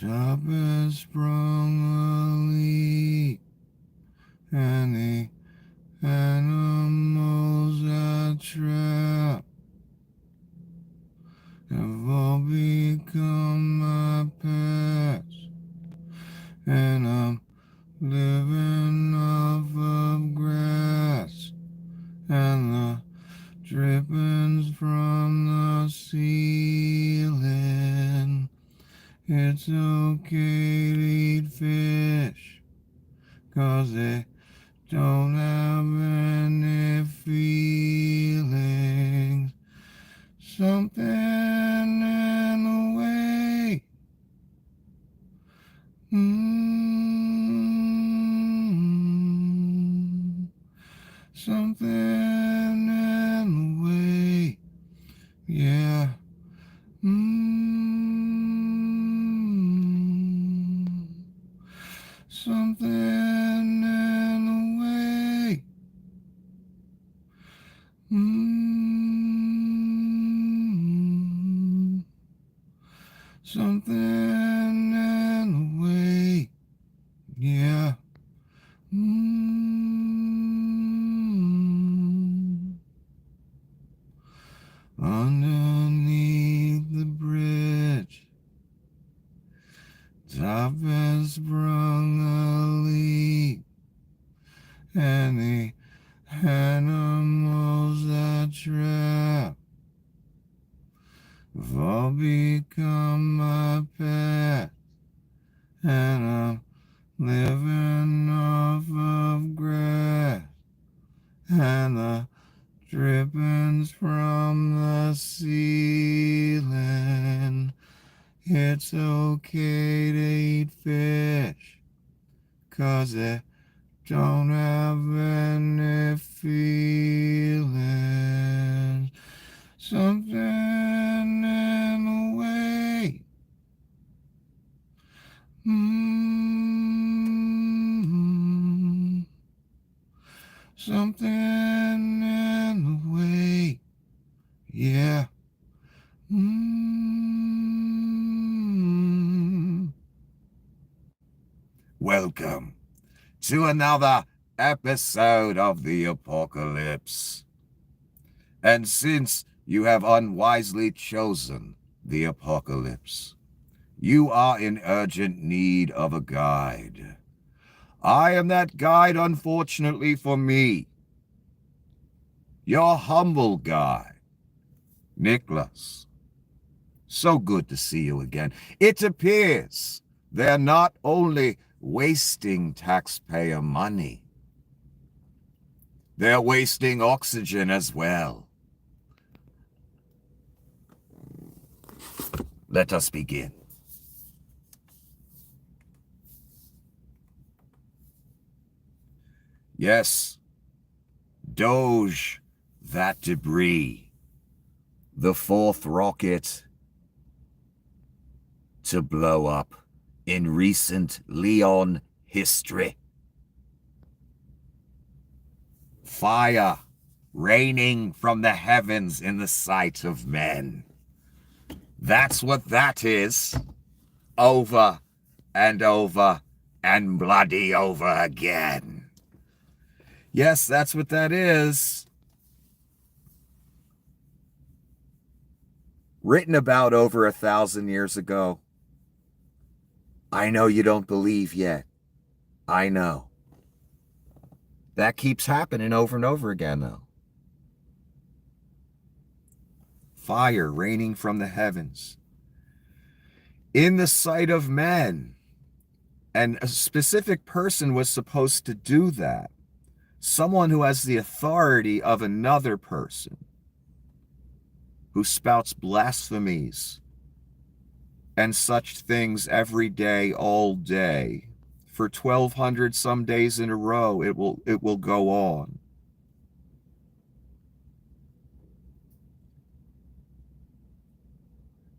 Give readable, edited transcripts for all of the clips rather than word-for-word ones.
Top has sprung a leak, and the animals I trap have all become my pets, and I'm living off of grass and the drippings from the ceiling. It's okay to eat fish, 'cause they don't have any feelings. Something in the way. Something in the way. Yeah. Something in the way. Something in the way. Yeah. Underneath the bridge, top has sprung a leak, and the animals I trap have all become my pets, and I'm living off of grass and the drippings from the ceiling. It's okay to eat fish, 'cause they don't have any feelings. Something in the way. Something in the way. Yeah. Welcome to another episode of the apocalypse. And since you have unwisely chosen the apocalypse, you are in urgent need of a guide. I am that guide, unfortunately for me. Your humble guide, Nicholas. So good to see you again. It appears they're not only wasting taxpayer money, they're wasting oxygen as well. Let us begin. Yes, Doge, that debris, the fourth rocket to blow up in recent Leon history. Fire raining from the heavens in the sight of men. That's what that is. Over and over and bloody over again. Yes, that's what that is. Written about over 1,000 years ago. I know you don't believe yet. I know. That keeps happening over and over again, though. Fire raining from the heavens in the sight of men. And a specific person was supposed to do that. Someone who has the authority of another person, who spouts blasphemies and such things every day, all day. For 1,200 some days in a row, it will go on.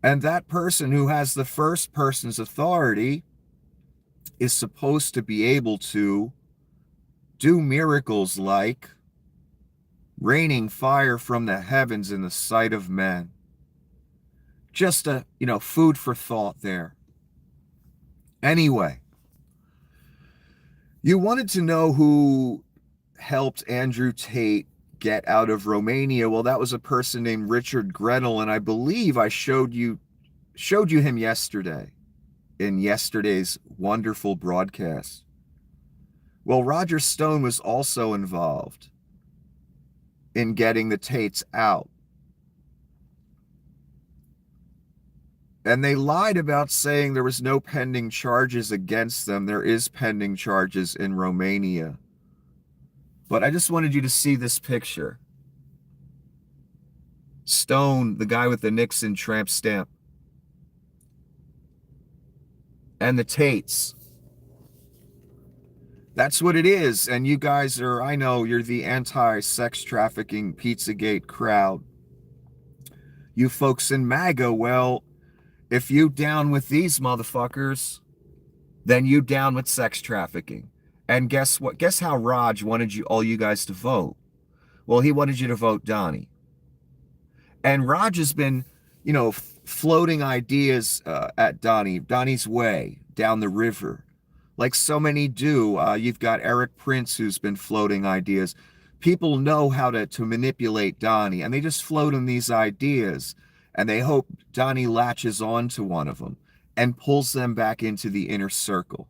And that person who has the first person's authority is supposed to be able to do miracles like raining fire from the heavens in the sight of men. Just food for thought there. Anyway, you wanted to know who helped Andrew Tate get out of Romania. Well, that was a person named Richard Grenell, and I believe I showed you him yesterday in yesterday's wonderful broadcast. Well, Roger Stone was also involved in getting the Tates out. And they lied about saying there was no pending charges against them. There is pending charges in Romania. But I just wanted you to see this picture. Stone, the guy with the Nixon tramp stamp. And the Tates. That's what it is. And you guys are, I know, you're the anti-sex trafficking Pizzagate crowd. You folks in MAGA, well, if you down with these motherfuckers, then you down with sex trafficking. And guess what? Guess how Raj wanted all you guys to vote? Well, he wanted you to vote Donnie. And Raj has been, floating ideas at Donnie's way, down the river. Like so many do. You've got Eric Prince, who's been floating ideas. People know how to manipulate Donnie, and they just float him these ideas. And they hope Donnie latches on to one of them and pulls them back into the inner circle.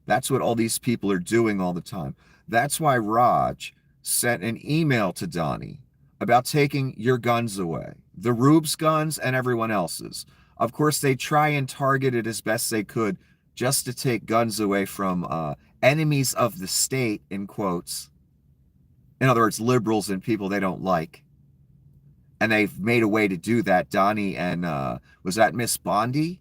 That's what all these people are doing all the time. That's why Raj sent an email to Donnie about taking your guns away, the Rube's guns and everyone else's. Of course, they try and target it as best they could just to take guns away from enemies of the state, in quotes. In other words, liberals and people they don't like. And they've made a way to do that. Donnie and, was that Miss Bondi?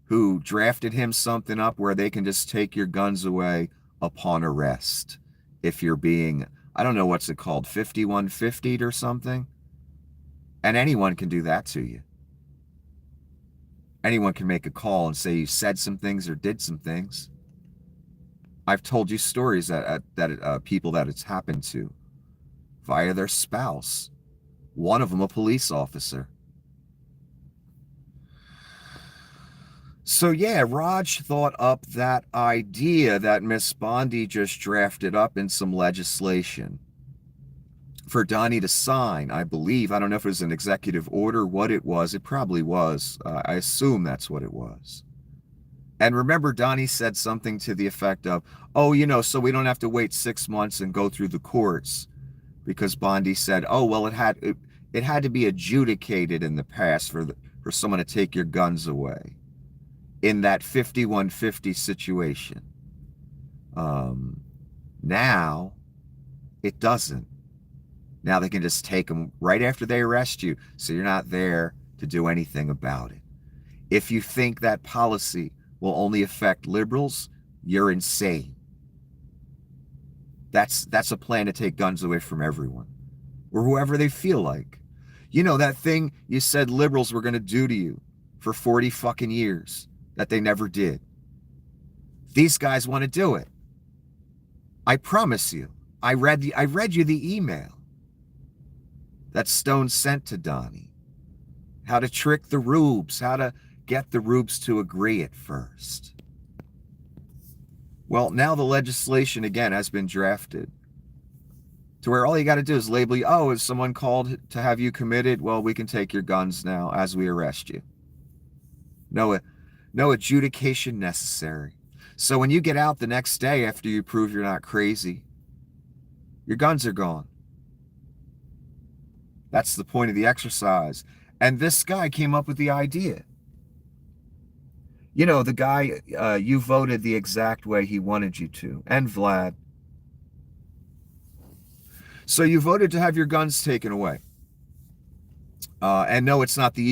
Who drafted him something up where they can just take your guns away upon arrest. If you're being, I don't know what's it called, 5150'd or something. And anyone can do that to you. Anyone can make a call and say you said some things or did some things. I've told you stories that people that it's happened to via their spouse. One of them a police officer. So yeah, Raj thought up that idea that Miss Bondi just drafted up in some legislation for Donnie to sign, I believe. I don't know if it was an executive order, what it was. It probably was. I assume that's what it was. And remember, Donnie said something to the effect of, oh, so we don't have to wait 6 months and go through the courts. Because Bondi said, oh, well, it had to be adjudicated in the past for someone to take your guns away in that 5150 situation. Now, it doesn't. Now they can just take them right after they arrest you, so you're not there to do anything about it. If you think that policy will only affect liberals, you're insane. That's a plan to take guns away from everyone, or whoever they feel like. That thing you said liberals were going to do to you for 40 fucking years that they never did. These guys want to do it. I promise you. I read you the email that Stone sent to Donnie. How to trick the Rubes, how to get the Rubes to agree at first. Well, now the legislation, again, has been drafted to where all you got to do is label you, oh, is someone called to have you committed? Well, we can take your guns now as we arrest you. No adjudication necessary. So when you get out the next day after you prove you're not crazy, your guns are gone. That's the point of the exercise. And this guy came up with the idea. The guy, you voted the exact way he wanted you to, and Vlad. So you voted to have your guns taken away. And no, it's not the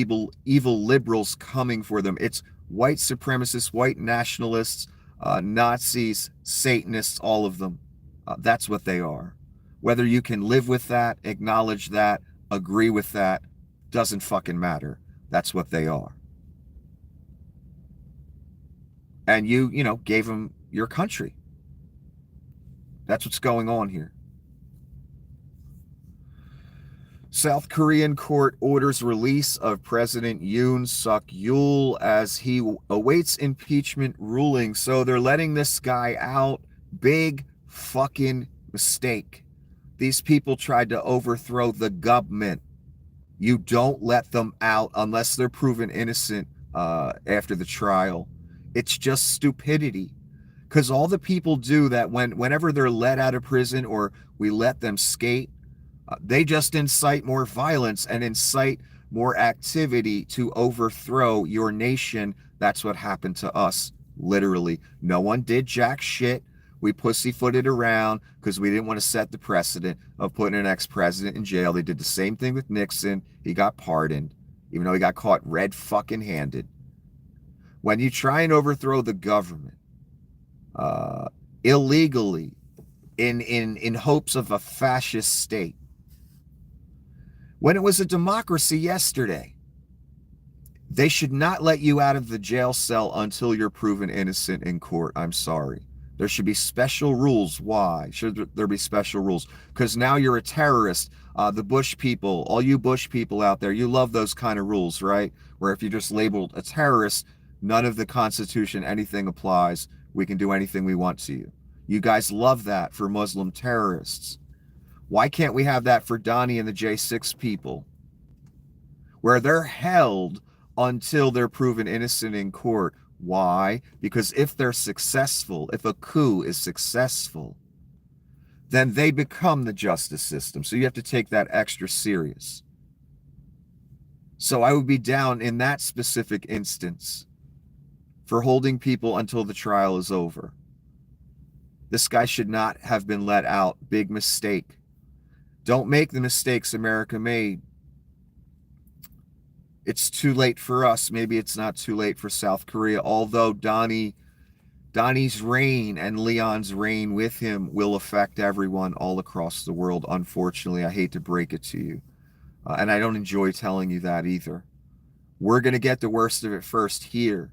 evil liberals coming for them. It's white supremacists, white nationalists, Nazis, Satanists, all of them. That's what they are. Whether you can live with that, acknowledge that, agree with that, doesn't fucking matter. That's what they are. And you gave them your country. That's what's going on here. South Korean court orders release of President Yoon Suk Yeol as he awaits impeachment ruling. So they're letting this guy out. Big fucking mistake. These people tried to overthrow the government. You don't let them out unless they're proven innocent after the trial. It's just stupidity. Because all the people do that whenever they're let out of prison or we let them skate, they just incite more violence and incite more activity to overthrow your nation. That's what happened to us, literally. No one did jack shit. We pussyfooted around because we didn't want to set the precedent of putting an ex-president in jail. They did the same thing with Nixon. He got pardoned, even though he got caught red fucking handed. When you try and overthrow the government illegally in hopes of a fascist state, when it was a democracy yesterday, they should not let you out of the jail cell until you're proven innocent in court. I'm sorry. There should be special rules. Why should there be special rules? Because now you're a terrorist. The Bush people, all you Bush people out there, you love those kind of rules, right? Where if you're just labeled a terrorist, none of the Constitution, anything applies. We can do anything we want to you. You guys love that for Muslim terrorists. Why can't we have that for Donnie and the J6 people? Where they're held until they're proven innocent in court. Why? Because if they're successful, if a coup is successful, then they become the justice system. So you have to take that extra serious. So I would be down in that specific instance for holding people until the trial is over. This guy should not have been let out. Big mistake. Don't make the mistakes America made. It's too late for us. Maybe it's not too late for South Korea, although Donnie's reign and Leon's reign with him will affect everyone all across the world. Unfortunately, I hate to break it to you. And I don't enjoy telling you that either. We're going to get the worst of it first here.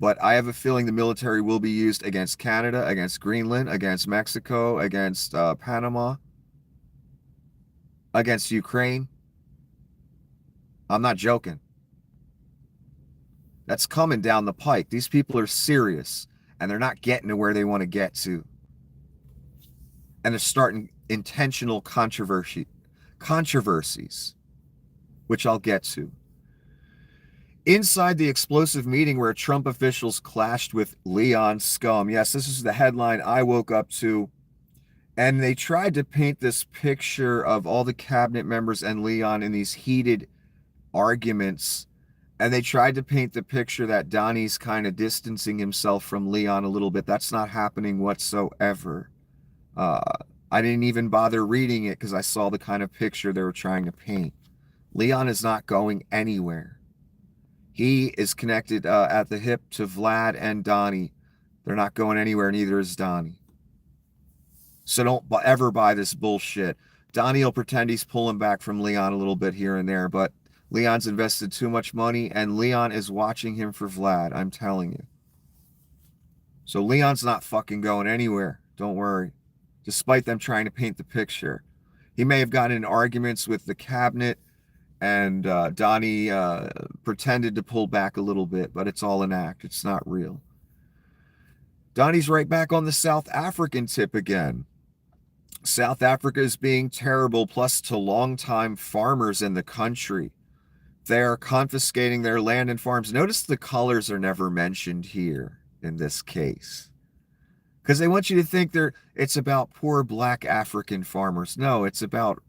But I have a feeling the military will be used against Canada, against Greenland, against Mexico, against Panama, against Ukraine. I'm not joking. That's coming down the pike. These people are serious, and they're not getting to where they want to get to. And they're starting intentional controversies, which I'll get to. Inside the explosive meeting where Trump officials clashed with Leon scum. Yes, this is the headline I woke up to. And they tried to paint this picture of all the cabinet members and Leon in these heated arguments. And they tried to paint the picture that Donnie's kind of distancing himself from Leon a little bit. That's not happening whatsoever. I didn't even bother reading it because I saw the kind of picture they were trying to paint. Leon is not going anywhere. He is connected at the hip to Vlad and Donnie. They're not going anywhere, neither is Donnie. So don't ever buy this bullshit. Donnie will pretend he's pulling back from Leon a little bit here and there, but Leon's invested too much money, and Leon is watching him for Vlad, I'm telling you. So Leon's not fucking going anywhere, don't worry, despite them trying to paint the picture. He may have gotten in arguments with the cabinet, and Donnie pretended to pull back a little bit, but it's all an act. It's not real. Donnie's right back on the South African tip again. South Africa is being terrible, plus to longtime farmers in the country. They are confiscating their land and farms. Notice the colors are never mentioned here in this case, because they want you to think it's about poor black African farmers. No, it's about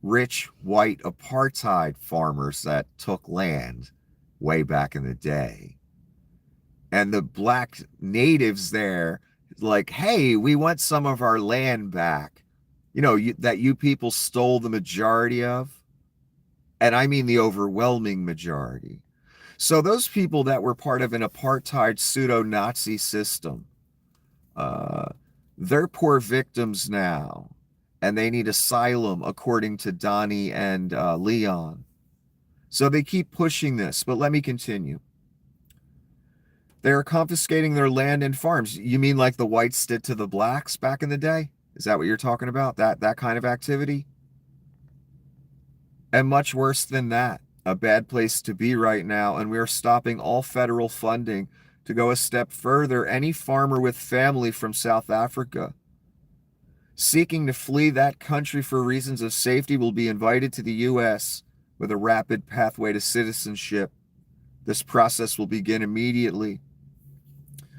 rich white apartheid farmers that took land way back in the day. And the black natives there, like, hey, we want some of our land back. You know, that you people stole the majority of. And I mean the overwhelming majority. So those people that were part of an apartheid pseudo-Nazi system, they're poor victims now. And they need asylum, according to Donnie and Leon. So they keep pushing this. But let me continue. They are confiscating their land and farms. You mean like the whites did to the blacks back in the day? Is that what you're talking about? That kind of activity? And much worse than that, a bad place to be right now. And we are stopping all federal funding. To go a step further, any farmer with family from South Africa seeking to flee that country for reasons of safety will be invited to the U.S. with a rapid pathway to citizenship. This process will begin immediately.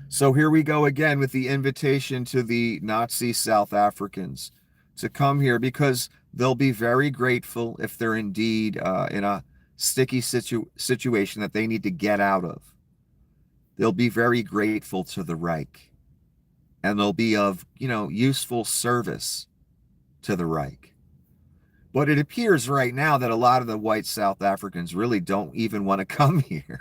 So here we go again with the invitation to the Nazi South Africans to come here, because they'll be very grateful if they're indeed in a sticky situation that they need to get out of. They'll be very grateful to the Reich, and they'll be of, useful service to the Reich. But it appears right now that a lot of the white South Africans really don't even want to come here.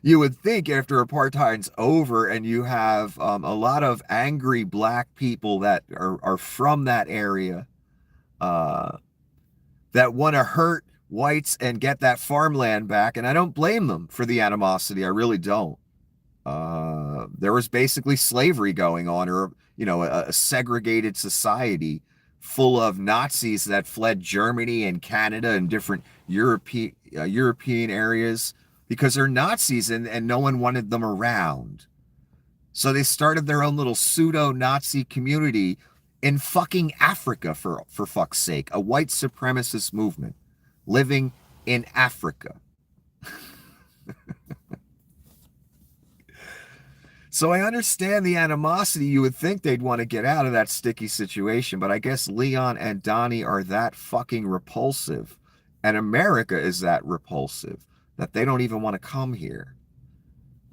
You would think after apartheid's over and you have a lot of angry black people that are from that area that want to hurt whites and get that farmland back. And I don't blame them for the animosity. I really don't. There was basically slavery going on, or, a segregated society full of Nazis that fled Germany and Canada and different European areas because they're Nazis and no one wanted them around. So they started their own little pseudo-Nazi community in fucking Africa, for fuck's sake. A white supremacist movement living in Africa. So I understand the animosity. You would think they'd want to get out of that sticky situation, but I guess Leon and Donnie are that fucking repulsive, and America is that repulsive, that they don't even want to come here.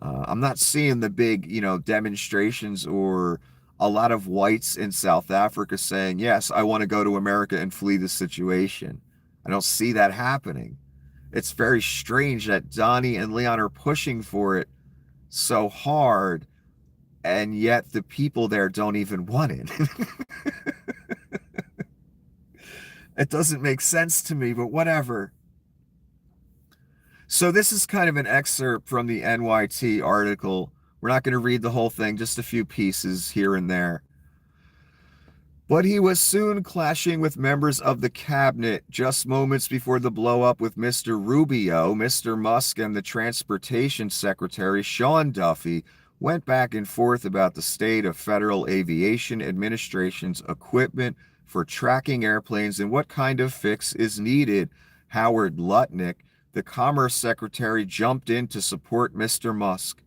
I'm not seeing the big, demonstrations or a lot of whites in South Africa saying, yes, I want to go to America and flee the situation. I don't see that happening. It's very strange that Donnie and Leon are pushing for it so hard, and yet the people there don't even want it. It doesn't make sense to me, but whatever. So this is kind of an excerpt from the NYT article. We're not going to read the whole thing, just a few pieces here and there. But he was soon clashing with members of the cabinet. Just moments before the blow-up with Mr. Rubio, Mr. Musk and the Transportation Secretary, Sean Duffy, went back and forth about the state of Federal Aviation Administration's equipment for tracking airplanes and what kind of fix is needed. Howard Lutnick, the Commerce Secretary, jumped in to support Mr. Musk.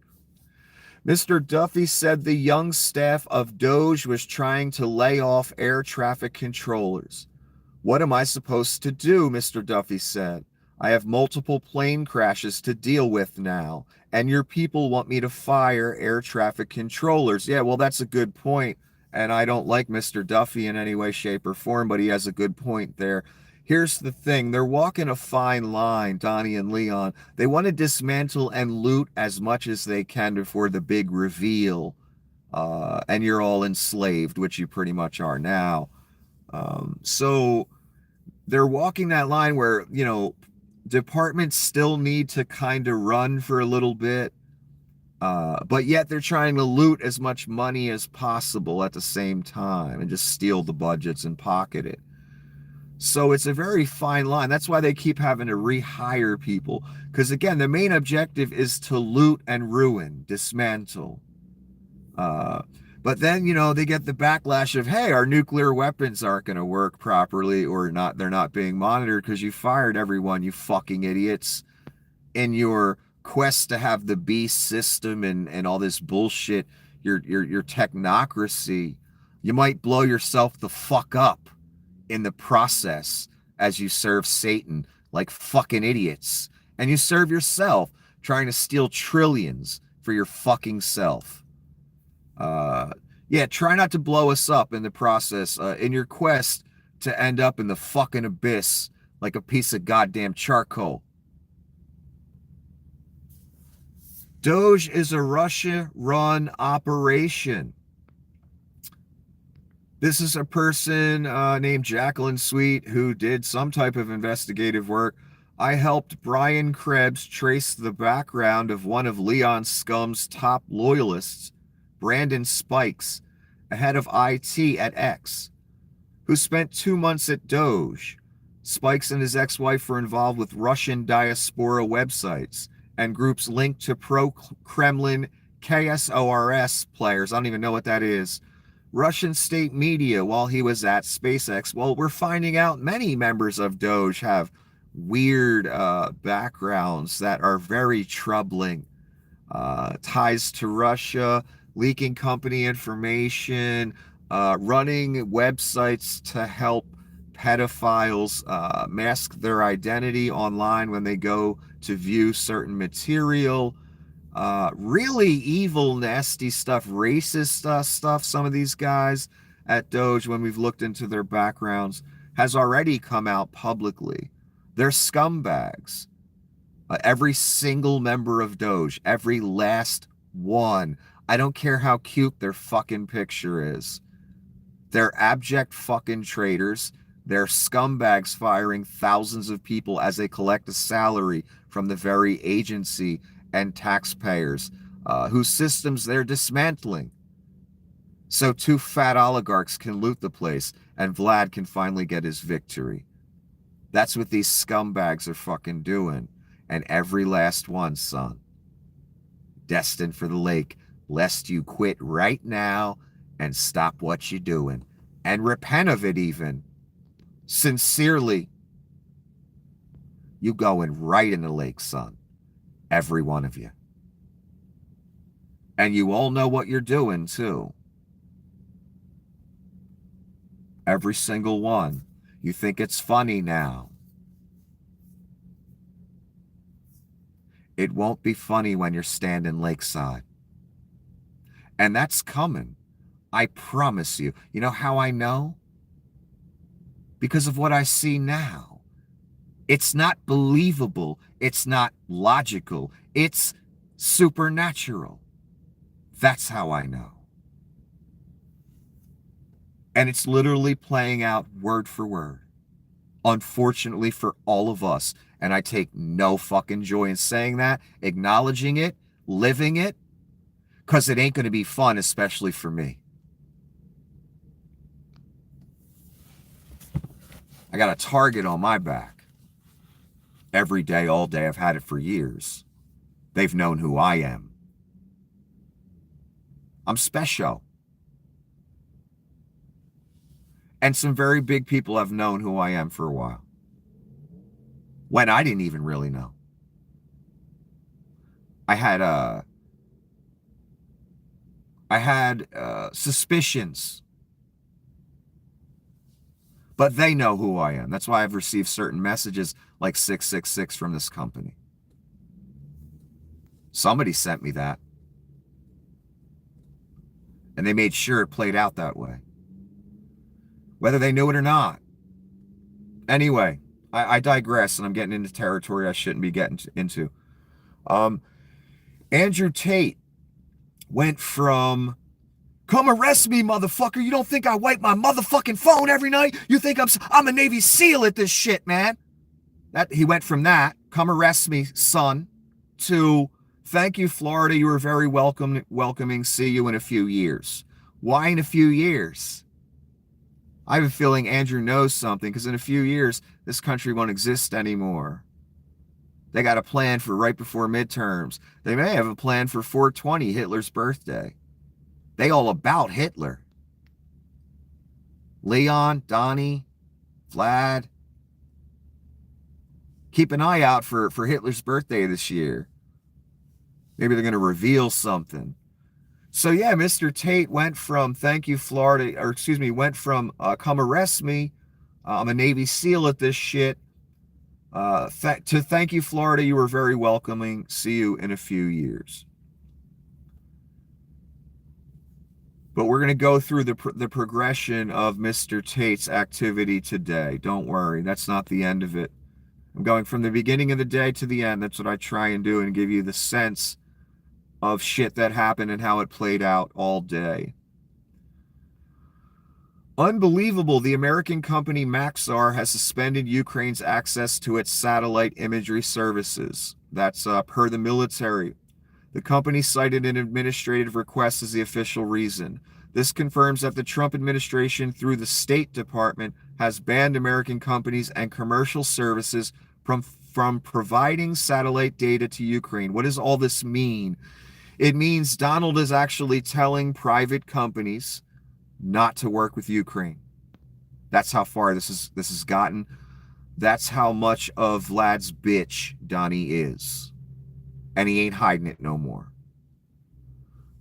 Mr. Duffy said the young staff of Doge was trying to lay off air traffic controllers. What am I supposed to do? Mr. Duffy said. I have multiple plane crashes to deal with now, and your people want me to fire air traffic controllers. Yeah, well, that's a good point, and I don't like Mr. Duffy in any way, shape, or form, but he has a good point there. Here's the thing. They're walking a fine line, Donnie and Leon. They want to dismantle and loot as much as they can before the big reveal. And you're all enslaved, which you pretty much are now. So they're walking that line where, departments still need to kind of run for a little bit. But yet they're trying to loot as much money as possible at the same time and just steal the budgets and pocket it. So it's a very fine line. That's why they keep having to rehire people. Because again, the main objective is to loot and ruin, dismantle. But then, they get the backlash of, hey, our nuclear weapons aren't going to work properly, or not. They're not being monitored because you fired everyone, you fucking idiots, in your quest to have the beast system and all this bullshit, your technocracy. You might blow yourself the fuck up in the process as you serve Satan like fucking idiots. And you serve yourself trying to steal trillions for your fucking self. Yeah, try not to blow us up in the process in your quest to end up in the fucking abyss like a piece of goddamn charcoal. Doge is a Russia-run operation. This is a person named Jacqueline Sweet who did some type of investigative work. I helped Brian Krebs trace the background of one of Leon Scum's top loyalists, Brandon Spikes, a head of IT at X, who spent 2 months at Doge. Spikes and his ex-wife were involved with Russian diaspora websites and groups linked to pro-Kremlin KSORS players. I don't even know what that is. Russian state media while he was at SpaceX. Well, we're finding out many members of Doge have weird backgrounds that are very troubling. Ties to Russia, leaking company information, running websites to help pedophiles mask their identity online when they go to view certain material. Really evil, nasty stuff, racist stuff. Some of these guys at Doge, when we've looked into their backgrounds, has already come out publicly. They're scumbags. Every single member of Doge, every last one. I don't care how cute their fucking picture is. They're abject fucking traitors. They're scumbags firing thousands of people as they collect a salary from the very agency and taxpayers whose systems they're dismantling. So two fat oligarchs can loot the place and Vlad can finally get his victory. That's what these scumbags are fucking doing. And every last one, son. Destined for the lake, lest you quit right now and stop what you're doing. And repent of it even. Sincerely. You going right in the lake, son. Every one of you. And you all know what you're doing, too. Every single one. You think it's funny now. It won't be funny when you're standing lakeside. And that's coming. I promise you. You know how I know? Because of what I see now. It's not believable. It's not logical. It's supernatural. That's how I know. And it's literally playing out word for word. Unfortunately for all of us. And I take no fucking joy in saying that, acknowledging it, living it, because it ain't going to be fun, especially for me. I got a target on my back. Every day, all day, I've had it for years. They've known who I am. I'm special. And some very big people have known who I am for a while. When I didn't even really know. I had suspicions. But they know who I am. That's why I've received certain messages like 666 from this company. Somebody sent me that. And they made sure it played out that way. Whether they knew it or not. Anyway, I digress, and I'm getting into territory I shouldn't be getting into. Andrew Tate went from, come arrest me, motherfucker. You don't think I wipe my motherfucking phone every night? You think I'm a Navy SEAL at this shit, man? He went from that, come arrest me, son, to thank you, Florida. You were very welcoming. See you in a few years. Why in a few years? I have a feeling Andrew knows something, because in a few years, this country won't exist anymore. They got a plan for right before midterms. They may have a plan for 420, Hitler's birthday. They all about Hitler. Leon, Donnie, Vlad. Keep an eye out for Hitler's birthday this year. Maybe they're going to reveal something. So yeah, Mr. Tate went from thank you, Florida, or excuse me, went from come arrest me. I'm a Navy SEAL at this shit. To thank you, Florida. You were very welcoming. See you in a few years. But we're going to go through the progression of Mr. Tate's activity today. Don't worry. That's not the end of it. I'm going from the beginning of the day to the end. That's what I try and do, and give you the sense of shit that happened and how it played out all day. Unbelievable. The American company Maxar has suspended Ukraine's access to its satellite imagery services. That's per the military. The company cited an administrative request as the official reason. This confirms that the Trump administration, through the State Department, has banned American companies and commercial services from providing satellite data to Ukraine. What does all this mean? It means Donald is actually telling private companies not to work with Ukraine. That's how far this has gotten. That's how much of Vlad's bitch Donnie is. And he ain't hiding it no more.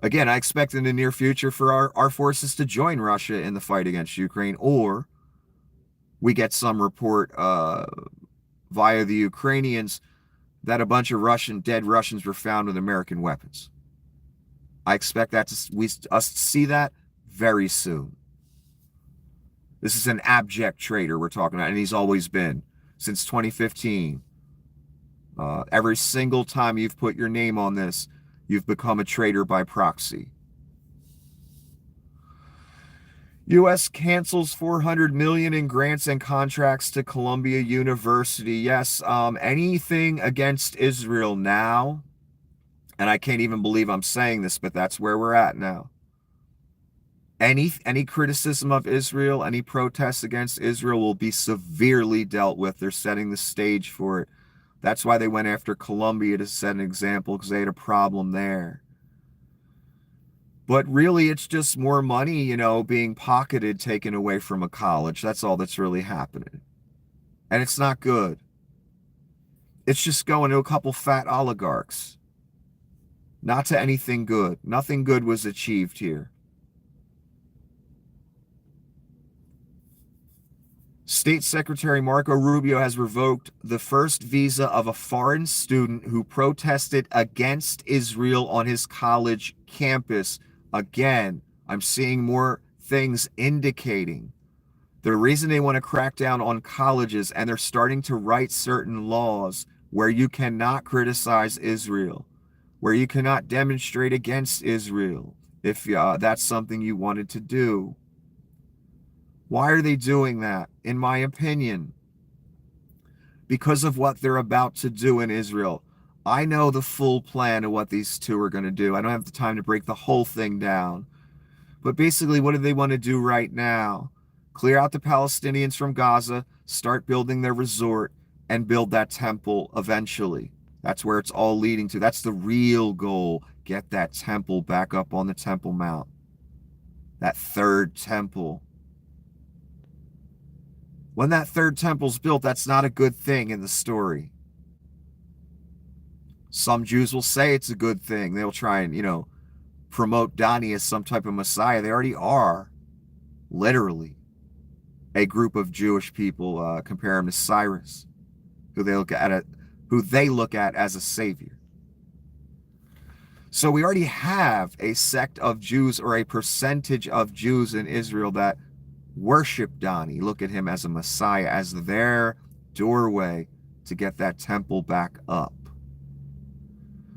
Again, I expect in the near future for our forces to join Russia in the fight against Ukraine, or we get some report via the Ukrainians that a bunch of dead Russians were found with American weapons. I expect that us to see that very soon. This is an abject traitor we're talking about, and he's always been since 2015. Every single time you've put your name on this, you've become a traitor by proxy. U.S. cancels $400 million in grants and contracts to Columbia University. Yes, anything against Israel now, and I can't even believe I'm saying this, but that's where we're at now. Any criticism of Israel, any protests against Israel will be severely dealt with. They're setting the stage for it. That's why they went after Columbia, to set an example, because they had a problem there. But really, it's just more money, being pocketed, taken away from a college. That's all that's really happening. And it's not good. It's just going to a couple fat oligarchs. Not to anything good. Nothing good was achieved here. State Secretary Marco Rubio has revoked the first visa of a foreign student who protested against Israel on his college campus. Again, I'm seeing more things indicating the reason they want to crack down on colleges, and they're starting to write certain laws where you cannot criticize Israel, where you cannot demonstrate against Israel if that's something you wanted to do. Why are they doing that? In my opinion, because of what they're about to do in Israel. I know the full plan of what these two are going to do. I don't have the time to break the whole thing down. But basically, what do they want to do right now? Clear out the Palestinians from Gaza, start building their resort, and build that temple eventually. That's where it's all leading to. That's the real goal. Get that temple back up on the Temple Mount. That third temple. When that third temple's built, that's not a good thing in the story. Some Jews will say it's a good thing. They'll try and, promote Donnie as some type of Messiah. They already are. Literally. A group of Jewish people compare him to Cyrus, who they look at as a savior. So we already have a sect of Jews, or a percentage of Jews in Israel, that worship Donnie, look at him as a Messiah, as their doorway to get that temple back up.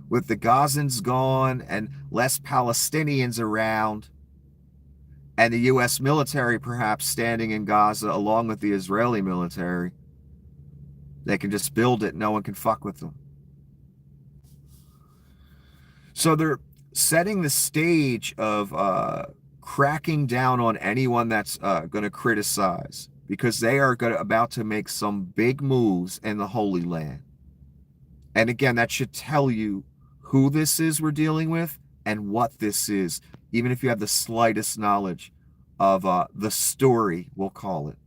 With the Gazans gone and less Palestinians around, and the U.S. military perhaps standing in Gaza along with the Israeli military, they can just build it. No one can fuck with them. So they're setting the stage of cracking down on anyone that's going to criticize, because they are about to make some big moves in the Holy Land. And again, that should tell you who this is we're dealing with and what this is, even if you have the slightest knowledge of the story, we'll call it.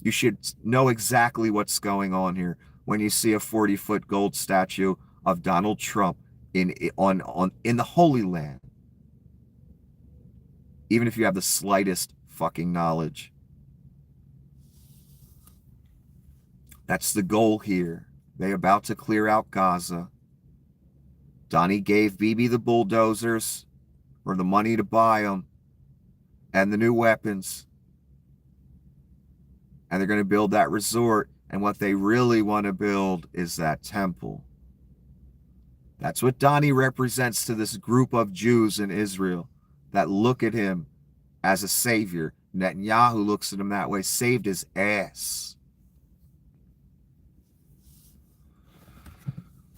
You should know exactly what's going on here when you see a 40-foot gold statue of Donald Trump in the Holy Land. Even if you have the slightest fucking knowledge. That's the goal here. They're about to clear out Gaza. Donnie gave Bibi the bulldozers, or the money to buy them, and the new weapons. And they're going to build that resort. And what they really want to build is that temple. That's what Donnie represents to this group of Jews in Israel that look at him as a savior. Netanyahu looks at him that way, saved his ass.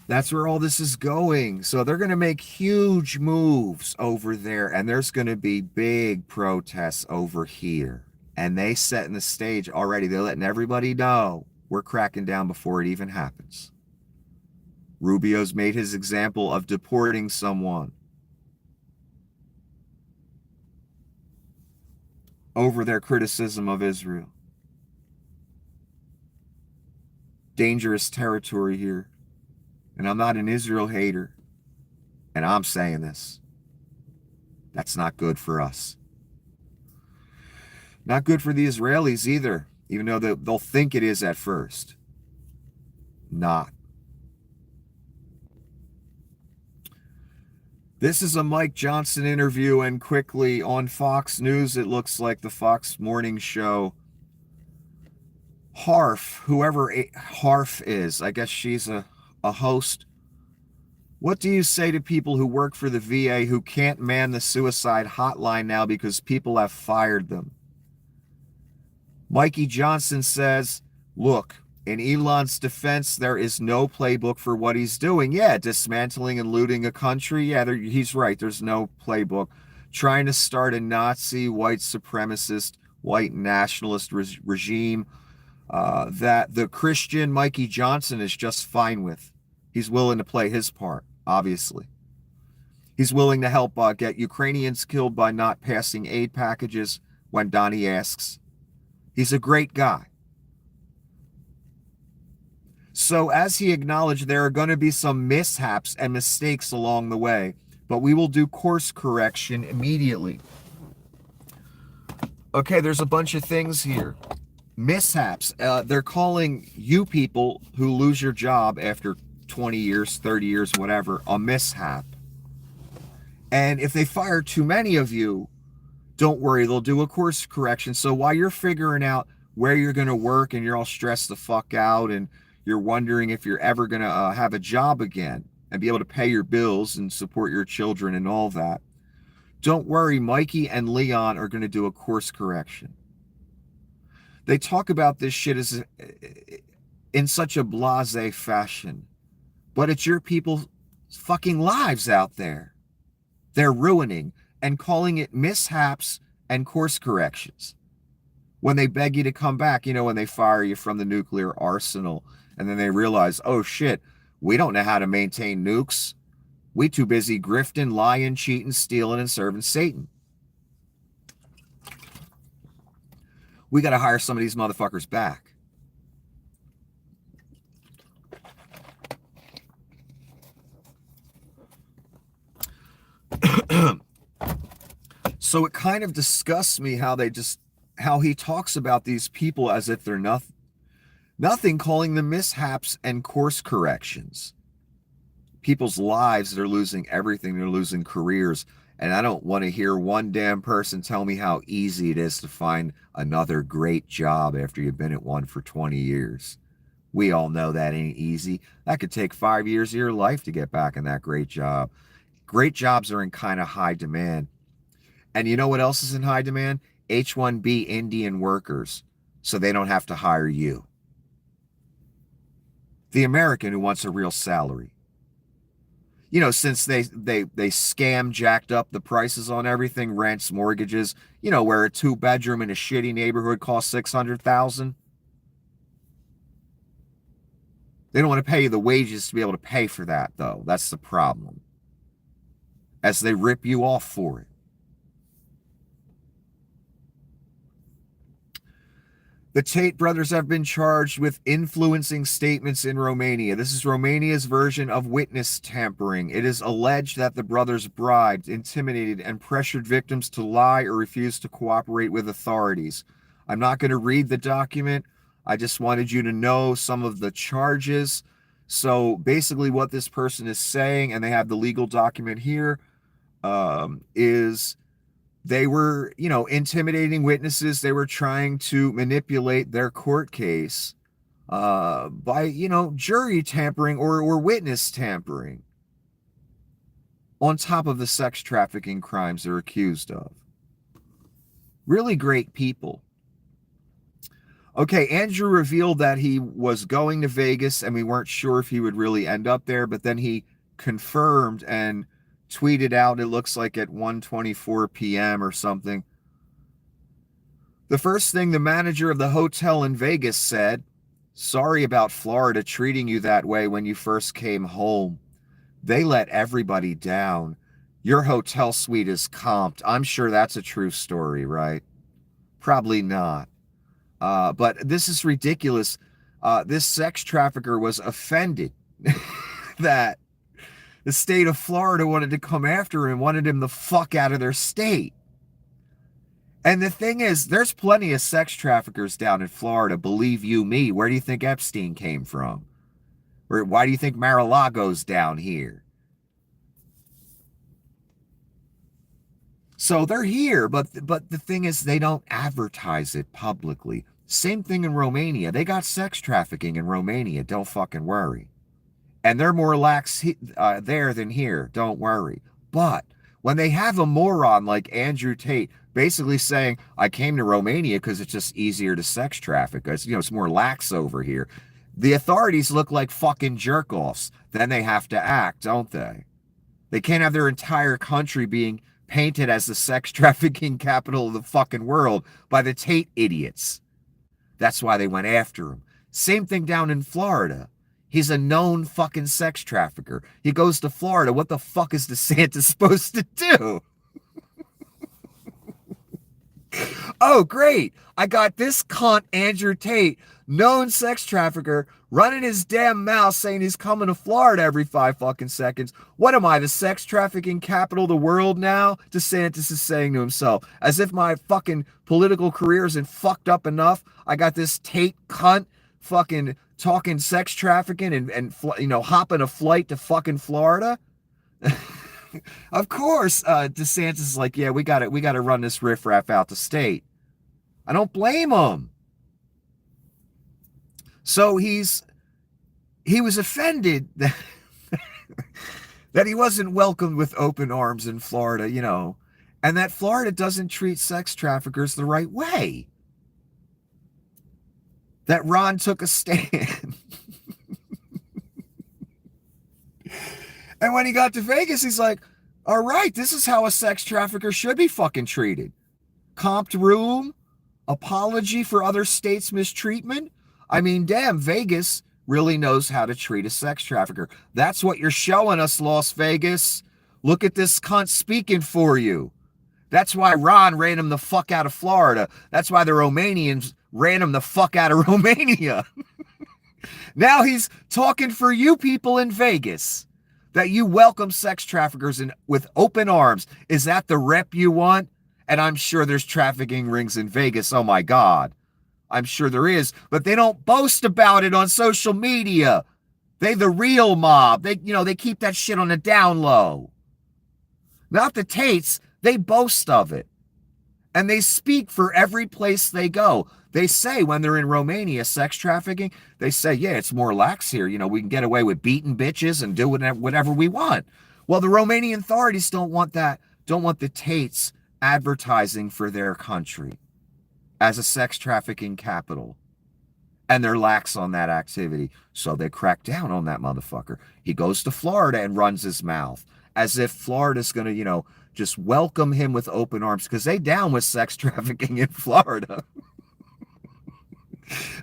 That's where all this is going. So they're going to make huge moves over there, and there's going to be big protests over here. And they setting the stage already. They're letting everybody know we're cracking down before it even happens. Rubio's made his example of deporting someone over their criticism of Israel. Dangerous territory here. And I'm not an Israel hater. And I'm saying this. That's not good for us. Not good for the Israelis either, even though they'll think it is at first. Not. This is a Mike Johnson interview, and quickly on Fox News, it looks like the Fox morning show. Harf, whoever Harf is, I guess she's a host. What do you say to people who work for the VA who can't man the suicide hotline now because people have fired them? Mikey Johnson says, look, in Elon's defense, there is no playbook for what he's doing. Yeah, dismantling and looting a country. Yeah, he's right. There's no playbook. Trying to start a Nazi, white supremacist, white nationalist regime that the Christian Mikey Johnson is just fine with. He's willing to play his part, obviously. He's willing to help get Ukrainians killed by not passing aid packages when Donnie asks. He's a great guy. So as he acknowledged, there are going to be some mishaps and mistakes along the way, but we will do course correction immediately. Okay, there's a bunch of things here. Mishaps. They're calling you people who lose your job after 20 years, 30 years, whatever, a mishap. And if they fire too many of you, don't worry, they'll do a course correction. So while you're figuring out where you're going to work and you're all stressed the fuck out and you're wondering if you're ever going to have a job again and be able to pay your bills and support your children and all that, don't worry, Mikey and Leon are going to do a course correction. They talk about this shit as in such a blasé fashion, but it's your people's fucking lives out there they're ruining and calling it mishaps and course corrections. When they beg you to come back, when they fire you from the nuclear arsenal and then they realize, oh shit, we don't know how to maintain nukes. We too busy grifting, lying, cheating, stealing, and serving Satan. We got to hire some of these motherfuckers back. So it kind of disgusts me how he talks about these people as if they're nothing, calling them mishaps and course corrections. People's lives, they're losing everything. They're losing careers. And I don't want to hear one damn person tell me how easy it is to find another great job after you've been at one for 20 years. We all know that ain't easy. That could take 5 years of your life to get back in that great job. Great jobs are in kind of high demand. And you know what else is in high demand? H-1B Indian workers, so they don't have to hire you. The American who wants a real salary. Since they scam jacked up the prices on everything, rents, mortgages, where a 2-bedroom in a shitty neighborhood costs $600,000. They don't want to pay you the wages to be able to pay for that, though. That's the problem. As they rip you off for it. The Tate brothers have been charged with influencing statements in Romania. This is Romania's version of witness tampering. It is alleged that the brothers bribed, intimidated, and pressured victims to lie or refuse to cooperate with authorities. I'm not going to read the document. I just wanted you to know some of the charges. So basically what this person is saying, and they have the legal document here, is they were, intimidating witnesses. They were trying to manipulate their court case by, jury tampering or witness tampering on top of the sex trafficking crimes they're accused of. Really great people. Okay, Andrew revealed that he was going to Vegas and we weren't sure if he would really end up there, but then he confirmed and tweeted out, it looks like at 1:24 p.m. or something. The first thing the manager of the hotel in Vegas said, sorry about Florida treating you that way when you first came home. They let everybody down. Your hotel suite is comped. I'm sure that's a true story, right? Probably not. But this is ridiculous. This sex trafficker was offended that the state of Florida wanted to come after him, wanted him the fuck out of their state. And the thing is, there's plenty of sex traffickers down in Florida, believe you me. Where do you think Epstein came from? Or why do you think Mar-a-Lago's down here? So they're here, but the thing is, they don't advertise it publicly. Same thing in Romania. They got sex trafficking in Romania. Don't fucking worry. And they're more lax there than here. Don't worry. But when they have a moron like Andrew Tate basically saying, I came to Romania because it's just easier to sex traffic. It's more lax over here. The authorities look like fucking jerk-offs. Then they have to act, don't they? They can't have their entire country being painted as the sex trafficking capital of the fucking world by the Tate idiots. That's why they went after him. Same thing down in Florida. He's a known fucking sex trafficker. He goes to Florida. What the fuck is DeSantis supposed to do? Oh, great. I got this cunt, Andrew Tate, known sex trafficker, running his damn mouth saying he's coming to Florida every 5 fucking seconds. What am I, the sex trafficking capital of the world now? DeSantis is saying to himself, as if my fucking political career isn't fucked up enough. I got this Tate cunt fucking talking sex trafficking and hopping a flight to fucking Florida. Of course, DeSantis is like, yeah, we got to run this riffraff out the state. I don't blame him. So he was offended that, that he wasn't welcomed with open arms in Florida, and that Florida doesn't treat sex traffickers the right way. That Ron took a stand. And when he got to Vegas, he's like, all right, this is how a sex trafficker should be fucking treated. Comped room, apology for other states' mistreatment. I mean, damn, Vegas really knows how to treat a sex trafficker. That's what you're showing us, Las Vegas. Look at this cunt speaking for you. That's why Ron ran him the fuck out of Florida. That's why the Romanians ran him the fuck out of Romania. Now he's talking for you people in Vegas. That you welcome sex traffickers with open arms. Is that the rep you want? And I'm sure there's trafficking rings in Vegas. Oh my God. I'm sure there is. But they don't boast about it on social media. They the real mob. They keep that shit on the down low. Not the Tates. They boast of it. And they speak for every place they go. They say when they're in Romania, sex trafficking, they say, yeah, it's more lax here. We can get away with beating bitches and do whatever we want. Well, the Romanian authorities don't want that, don't want the Tates advertising for their country as a sex trafficking capital. And they're lax on that activity. So they crack down on that motherfucker. He goes to Florida and runs his mouth as if Florida's going to, just welcome him with open arms because they down with sex trafficking in Florida.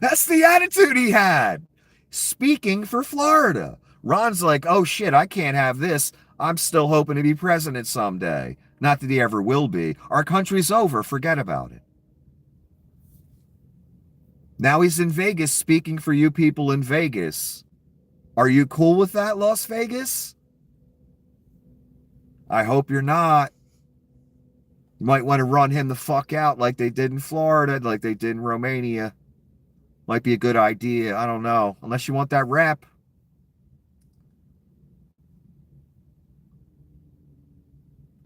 That's the attitude he had. Speaking for Florida. Ron's like, oh shit, I can't have this. I'm still hoping to be president someday. Not that he ever will be. Our country's over. Forget about it. Now he's in Vegas speaking for you people in Vegas. Are you cool with that, Las Vegas? I hope you're not. You might want to run him the fuck out like they did in Florida, like they did in Romania. Might be a good idea. I don't know. Unless you want that rep.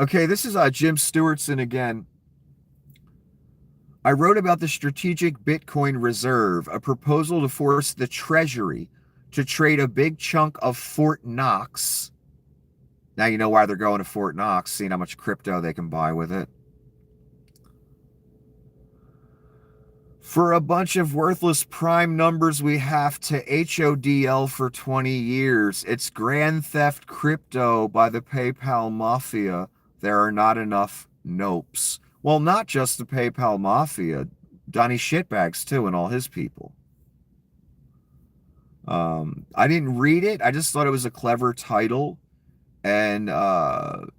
Okay, this is Jim Stewartson again. I wrote about the strategic Bitcoin reserve, a proposal to force the Treasury to trade a big chunk of Fort Knox. Now you know why they're going to Fort Knox, seeing how much crypto they can buy with it. For a bunch of worthless prime numbers, we have to HODL for 20 years. It's grand theft crypto by the PayPal mafia. There are not enough nopes. Well, not just the PayPal mafia, Donnie Shitbags too, and all his people. I didn't read it. I just thought it was a clever title. And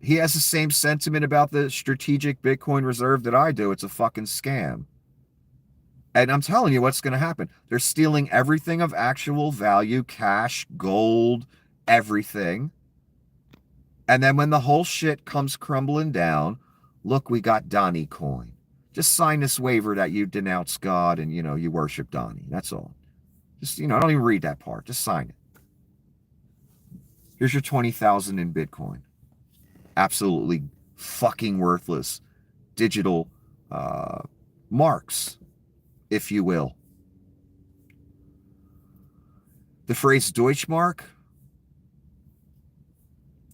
he has the same sentiment about the strategic Bitcoin reserve that I do. It's a fucking scam. And I'm telling you what's going to happen. They're stealing everything of actual value, cash, gold, everything. And then when the whole shit comes crumbling down, look, we got Donnie coin. Just sign this waiver that you denounce God and, you worship Donnie. That's all. Just, don't even read that part. Just sign it. Here's your 20,000 in Bitcoin. Absolutely fucking worthless digital marks, if you will. The phrase Deutschmark,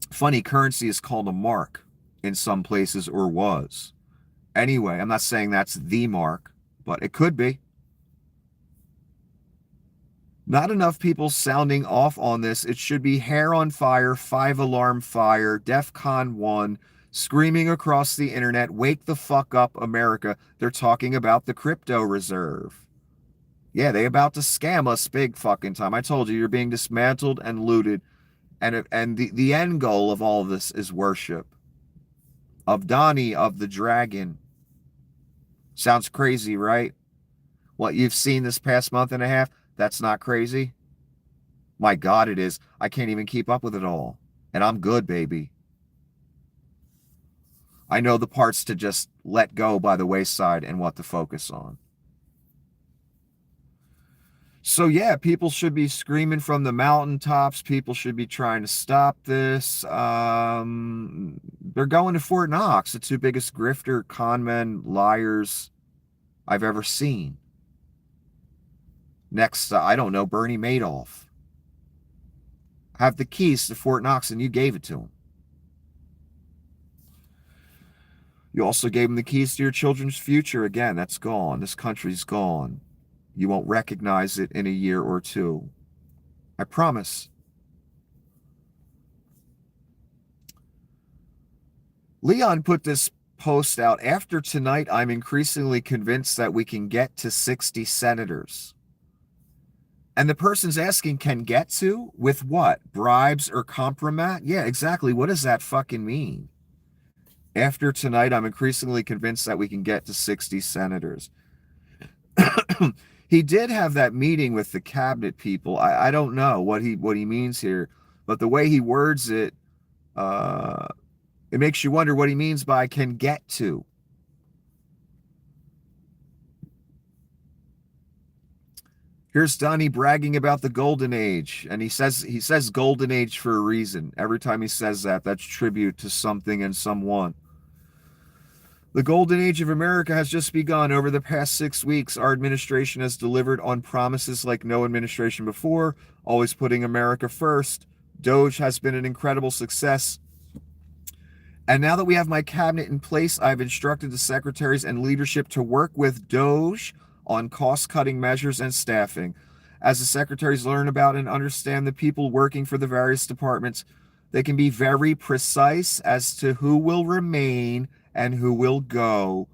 funny, currency is called a mark in some places, or was. Anyway, I'm not saying that's the mark, but it could be. Not enough people sounding off on this. It should be hair on fire, 5-alarm fire, DEFCON 1, screaming across the internet, wake the fuck up, America. They're talking about the crypto reserve. Yeah, they about to scam us big fucking time. I told you, you're being dismantled and looted. And the end goal of all of this is worship. Of Donnie, of the dragon. Sounds crazy, right? What you've seen this past month and a half, that's not crazy? My God, it is. I can't even keep up with it all. And I'm good, baby. I know the parts to just let go by the wayside and what to focus on. So yeah, people should be screaming from the mountaintops. People should be trying to stop this. They're going to Fort Knox, the two biggest grifter, conmen, liars I've ever seen. Next, I don't know, Bernie Madoff. Have the keys to Fort Knox and you gave it to him. You also gave him the keys to your children's future. Again, that's gone. This country's gone. You won't recognize it in a year or two. I promise. Leon put this post out. After tonight, I'm increasingly convinced that we can get to 60 senators. And the person's asking, can get to? With what? Bribes or compromat? Yeah, exactly. What does that fucking mean? After tonight, I'm increasingly convinced that we can get to 60 senators. He did have that meeting with the cabinet people. I don't know what he means here, but the way he words it, it makes you wonder what he means by can get to. Here's Donnie bragging about the golden age, and he says golden age for a reason. Every time he says that, that's tribute to something and someone. The golden age of America has just begun. Over the past 6 weeks, our administration has delivered on promises like no administration before, always putting America first. Doge has been an incredible success. And now that we have my cabinet in place, I've instructed the secretaries and leadership to work with Doge on cost-cutting measures and staffing. As the secretaries learn about and understand the people working for the various departments, they can be very precise as to who will remain and who will go.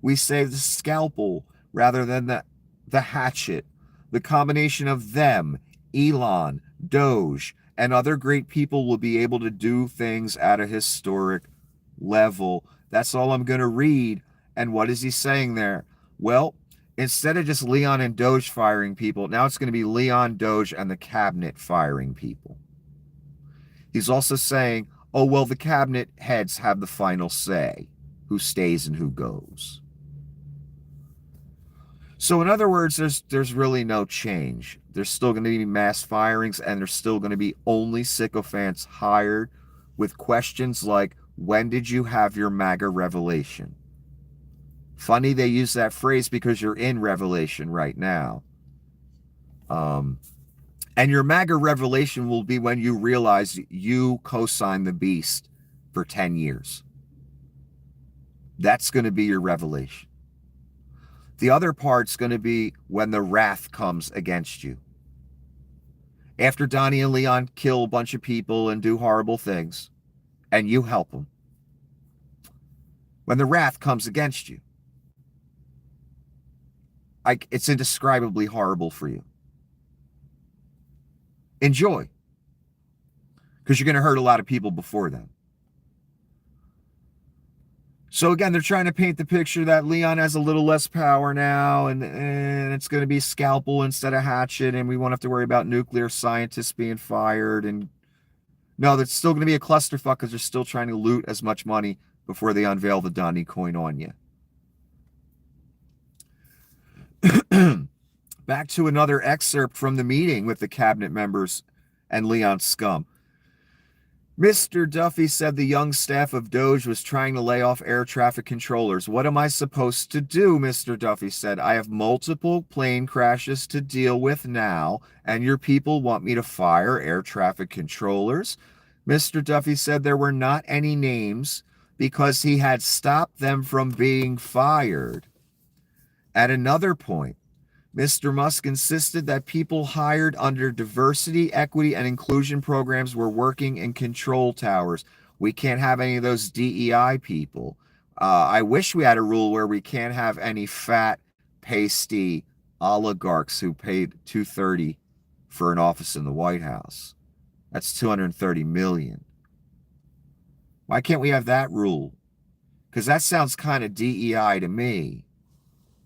We say the scalpel rather than the hatchet. The combination of them, Elon, Doge, and other great people will be able to do things at a historic level. That's all I'm going to read. And what is he saying there? Well, instead of just Leon and Doge firing people, now it's going to be Leon, Doge, and the cabinet firing people. He's also saying, oh, well, the cabinet heads have the final say, who stays and who goes. So in other words, there's really no change. There's still going to be mass firings, and there's still going to be only sycophants hired with questions like, when did you have your MAGA revelation? Funny they use that phrase because you're in Revelation right now. And your MAGA revelation will be when you realize you co-signed the beast for 10 years. That's going to be your revelation. The other part's going to be when the wrath comes against you. After Donnie and Leon kill a bunch of people and do horrible things, and you help them, when the wrath comes against you, it's indescribably horrible for you. Enjoy. Because you're going to hurt a lot of people before then. So again, they're trying to paint the picture that Leon has a little less power now, and it's going to be scalpel instead of hatchet, and we won't have to worry about nuclear scientists being fired. And no, that's still going to be a clusterfuck because they're still trying to loot as much money before they unveil the Donnie coin on you. Back to another excerpt from the meeting with the cabinet members and Leon scum. Mr. Duffy said the young staff of Doge was trying to lay off air traffic controllers. What am I supposed to do? Mr. Duffy said. I have multiple plane crashes to deal with now, and your people want me to fire air traffic controllers? Mr. Duffy said there were not any names because he had stopped them from being fired. At another point, Mr. Musk insisted that people hired under diversity, equity, and inclusion programs were working in control towers. We can't have any of those DEI people. I wish we had a rule where we can't have any fat, pasty oligarchs who paid $230 for an office in the White House. That's $230 million. Why can't we have that rule? Because that sounds kind of DEI to me.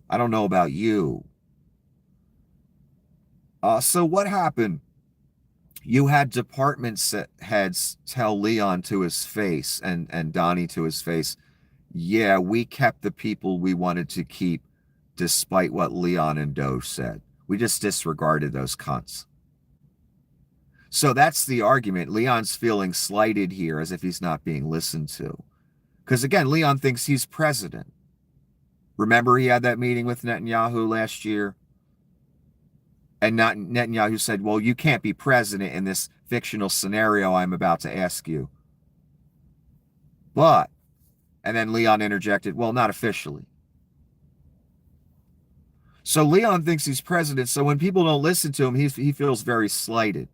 I don't know about you. So what happened? You had department heads tell Leon to his face and Donnie to his face, yeah, we kept the people we wanted to keep despite what Leon and Doge said. We just disregarded those cunts. So that's the argument. Leon's feeling slighted here as if he's not being listened to. Because again, Leon thinks he's president. Remember he had that meeting with Netanyahu last year? And Netanyahu said, well, you can't be president in this fictional scenario I'm about to ask you. But, and then Leon interjected, well, not officially. So Leon thinks he's president, so when people don't listen to him, he feels very slighted.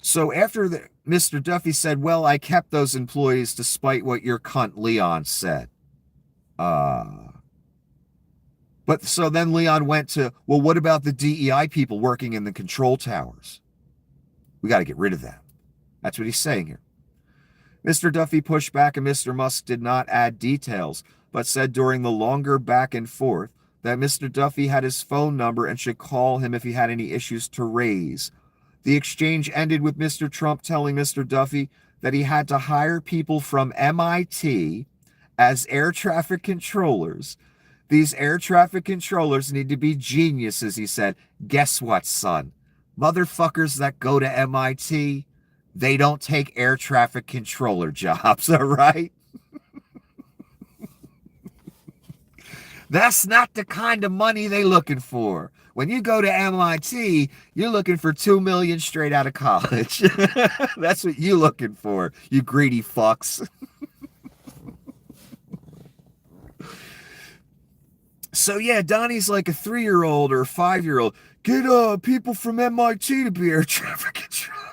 So after Mr. Duffy said, well, I kept those employees despite what your cunt Leon said. But so then Leon went to, well, what about the DEI people working in the control towers? We got to get rid of them. That's what he's saying here. Mr. Duffy pushed back and Mr. Musk did not add details, but said during the longer back and forth that Mr. Duffy had his phone number and should call him if he had any issues to raise. The exchange ended with Mr. Trump telling Mr. Duffy that he had to hire people from MIT as air traffic controllers. These air traffic controllers need to be geniuses, he said. Guess what, son? Motherfuckers that go to MIT, they don't take air traffic controller jobs, all right? That's not the kind of money they're looking for. When you go to MIT, you're looking for $2 million straight out of college. That's what you're looking for, you greedy fucks. So yeah, Donnie's like a 3-year-old or a 5-year-old. Get people from MIT to be air traffic controller.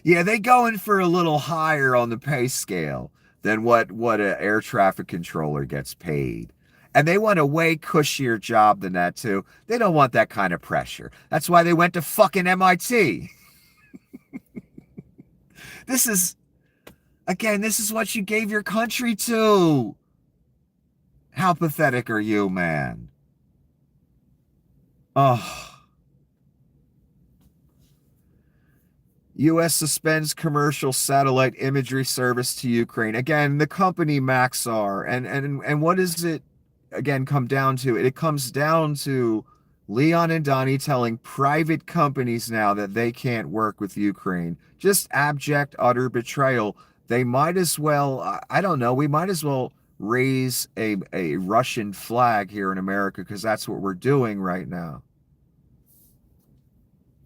Yeah, they go in for a little higher on the pay scale than what an air traffic controller gets paid. And they want a way cushier job than that too. They don't want that kind of pressure. That's why they went to fucking MIT. This is what you gave your country to. How pathetic are you, man? Oh. U.S. suspends commercial satellite imagery service to Ukraine. Again, the company Maxar. And what does it, again, come down to? It comes down to Leon and Donnie telling private companies now that they can't work with Ukraine. Just abject, utter betrayal. They might as well, I don't know, we might as well raise a Russian flag here in America because that's what we're doing right now.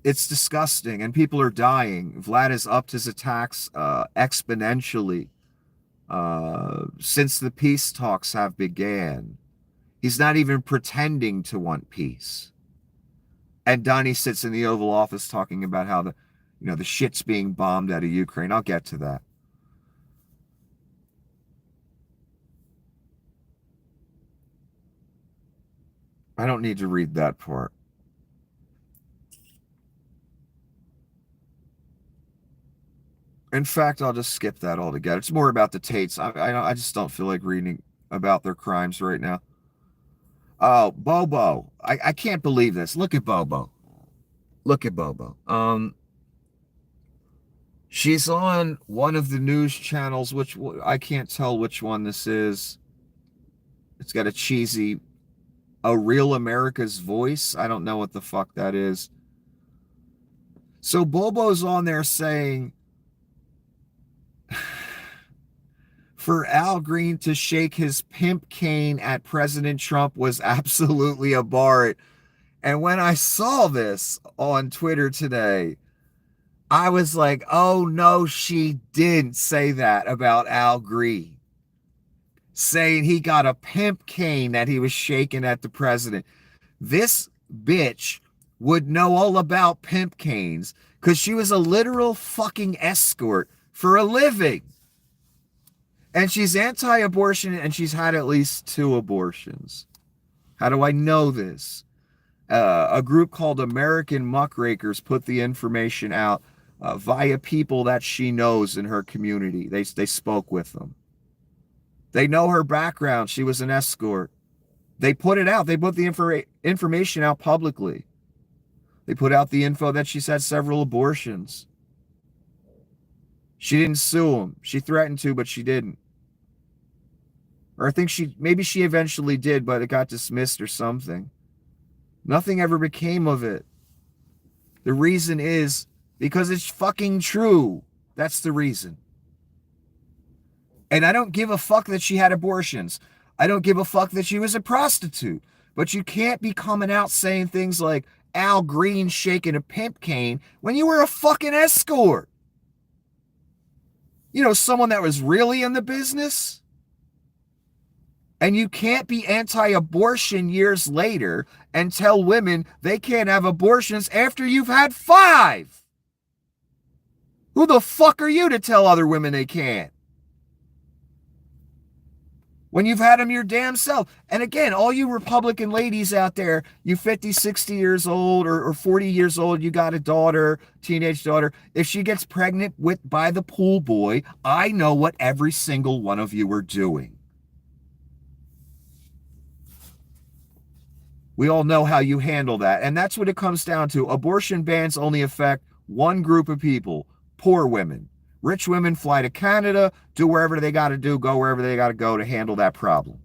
It's disgusting and people are dying. Vlad has upped his attacks exponentially since the peace talks have began. He's not even pretending to want peace. And Donnie sits in the Oval Office talking about how the shit's being bombed out of Ukraine. I'll get to that. I don't need to read that part. In fact, I'll just skip that altogether. It's more about the Tates. I just don't feel like reading about their crimes right now. Oh, Bobo. I can't believe this. Look at Bobo. Look at Bobo. She's on one of the news channels, which I can't tell which one this is. It's got a cheesy, A Real America's Voice. I don't know what the fuck that is. So Bobo's on there saying, for Al Green to shake his pimp cane at President Trump was absolutely a bar. And when I saw this on Twitter today, I was like, oh no, she didn't say that about Al Green. Saying he got a pimp cane that he was shaking at the president. This bitch would know all about pimp canes because she was a literal fucking escort for a living. And she's anti-abortion, and she's had at least 2 abortions. How do I know this? A group called American Muckrakers put the information out via people that she knows in her community. They spoke with them. They know her background. She was an escort. They put it out. They put the information out publicly. They put out the info that she's had several abortions. She didn't sue him. She threatened to, but she didn't. Or I think maybe she eventually did, but it got dismissed or something. Nothing ever became of it. The reason is because it's fucking true. That's the reason. And I don't give a fuck that she had abortions. I don't give a fuck that she was a prostitute. But you can't be coming out saying things like Al Green shaking a pimp cane when you were a fucking escort. You know, someone that was really in the business. And you can't be anti-abortion years later and tell women they can't have abortions after you've had 5. Who the fuck are you to tell other women they can't? When you've had them your damn self. And again, all you Republican ladies out there, you 50, 60 years old or 40 years old, you got a daughter, teenage daughter. If she gets pregnant by the pool boy, I know what every single one of you are doing. We all know how you handle that. And that's what it comes down to. Abortion bans only affect one group of people, poor women. Rich women fly to Canada, do wherever they got to do, go wherever they got to go to handle that problem.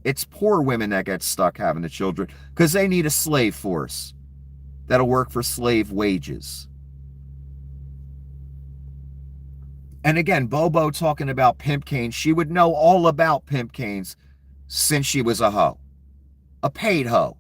It's poor women that get stuck having the children because they need a slave force that'll work for slave wages. And again, Bobo talking about pimp canes. She would know all about pimp canes since she was a hoe. A paid hoe.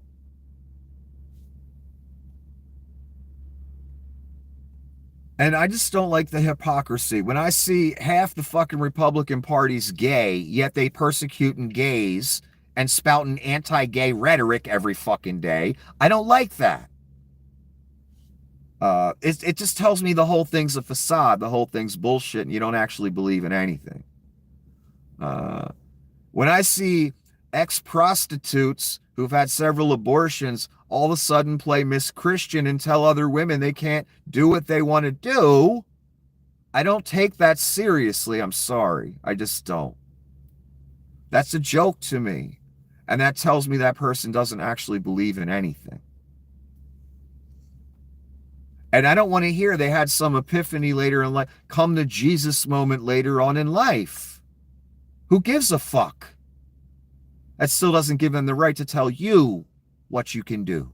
And I just don't like the hypocrisy. When I see half the fucking Republican Party's gay, yet they persecuting gays and spouting anti-gay rhetoric every fucking day, I don't like that. It just tells me the whole thing's a facade, the whole thing's bullshit, and you don't actually believe in anything. When I see ex-prostitutes who've had several abortions all of a sudden play Miss Christian and tell other women they can't do what they want to do, I don't take that seriously. I'm sorry. I just don't. That's a joke to me. And that tells me that person doesn't actually believe in anything. And I don't want to hear they had some epiphany later in life, come to Jesus moment later on in life. Who gives a fuck? That still doesn't give them the right to tell you what you can do.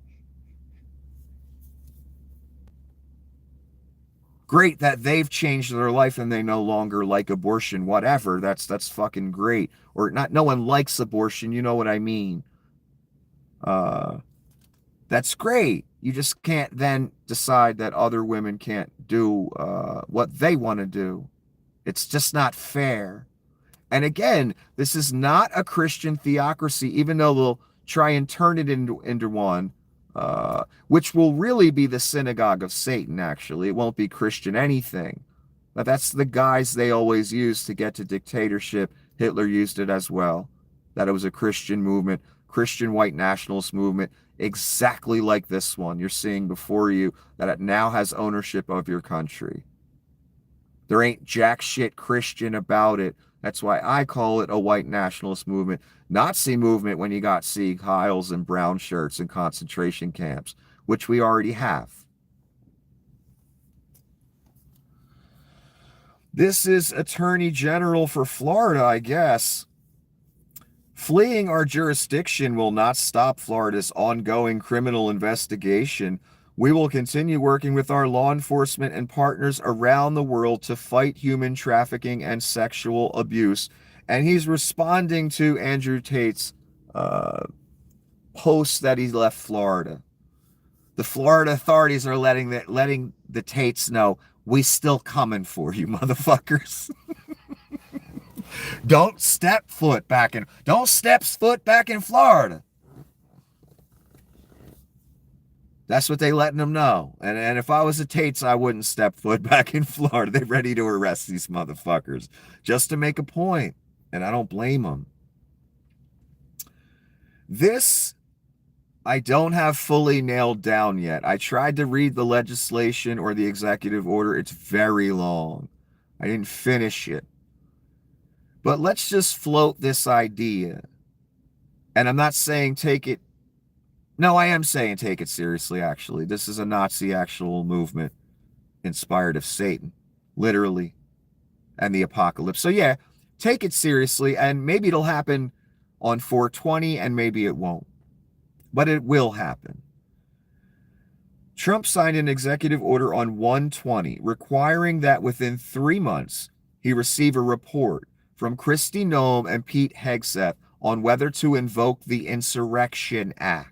Great that they've changed their life and they no longer like abortion, whatever. That's fucking great. Or not, no one likes abortion, you know what I mean. That's great. You just can't then decide that other women can't do what they want to do. It's just not fair. And again, this is not a Christian theocracy, even though they'll try and turn it into one, which will really be the synagogue of Satan, actually. It won't be Christian anything. But that's the guise they always use to get to dictatorship. Hitler used it as well. That it was a Christian movement, Christian white nationalist movement, exactly like this one you're seeing before you, that it now has ownership of your country. There ain't jack shit Christian about it. That's why I call it a white nationalist movement. Nazi movement when you got Sieg Heils and brown shirts and concentration camps, which we already have. This is Attorney General for Florida, I guess. Fleeing our jurisdiction will not stop Florida's ongoing criminal investigation. We will continue working with our law enforcement and partners around the world to fight human trafficking and sexual abuse. And he's responding to Andrew Tate's post that he left Florida. The Florida authorities are letting the Tates know, we still coming for you, motherfuckers. Don't step foot back in Florida. That's what they letting them know. And if I was the Tates, I wouldn't step foot back in Florida. They're ready to arrest these motherfuckers just to make a point. And I don't blame them. This, I don't have fully nailed down yet. I tried to read the legislation or the executive order. It's very long. I didn't finish it. But let's just float this idea. And I'm not saying take it. No, I am saying take it seriously, actually. This is a Nazi actual movement inspired of Satan, literally, and the apocalypse. So yeah, take it seriously, and maybe it'll happen on 420, and maybe it won't. But it will happen. Trump signed an executive order on 120, requiring that within 3 months, he receive a report from Kristi Noem and Pete Hegseth on whether to invoke the Insurrection Act.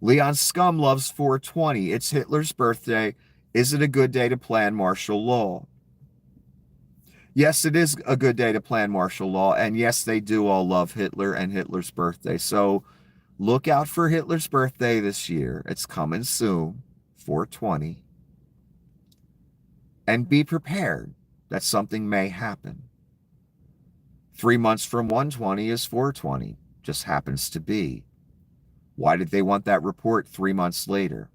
Leon Scum loves 420. It's Hitler's birthday. Is it a good day to plan martial law? Yes, it is a good day to plan martial law. And yes, they do all love Hitler and Hitler's birthday. So look out for Hitler's birthday this year. It's coming soon, 420. And be prepared that something may happen. 3 months from 120 is 420. Just happens to be. Why did they want that report 3 months later?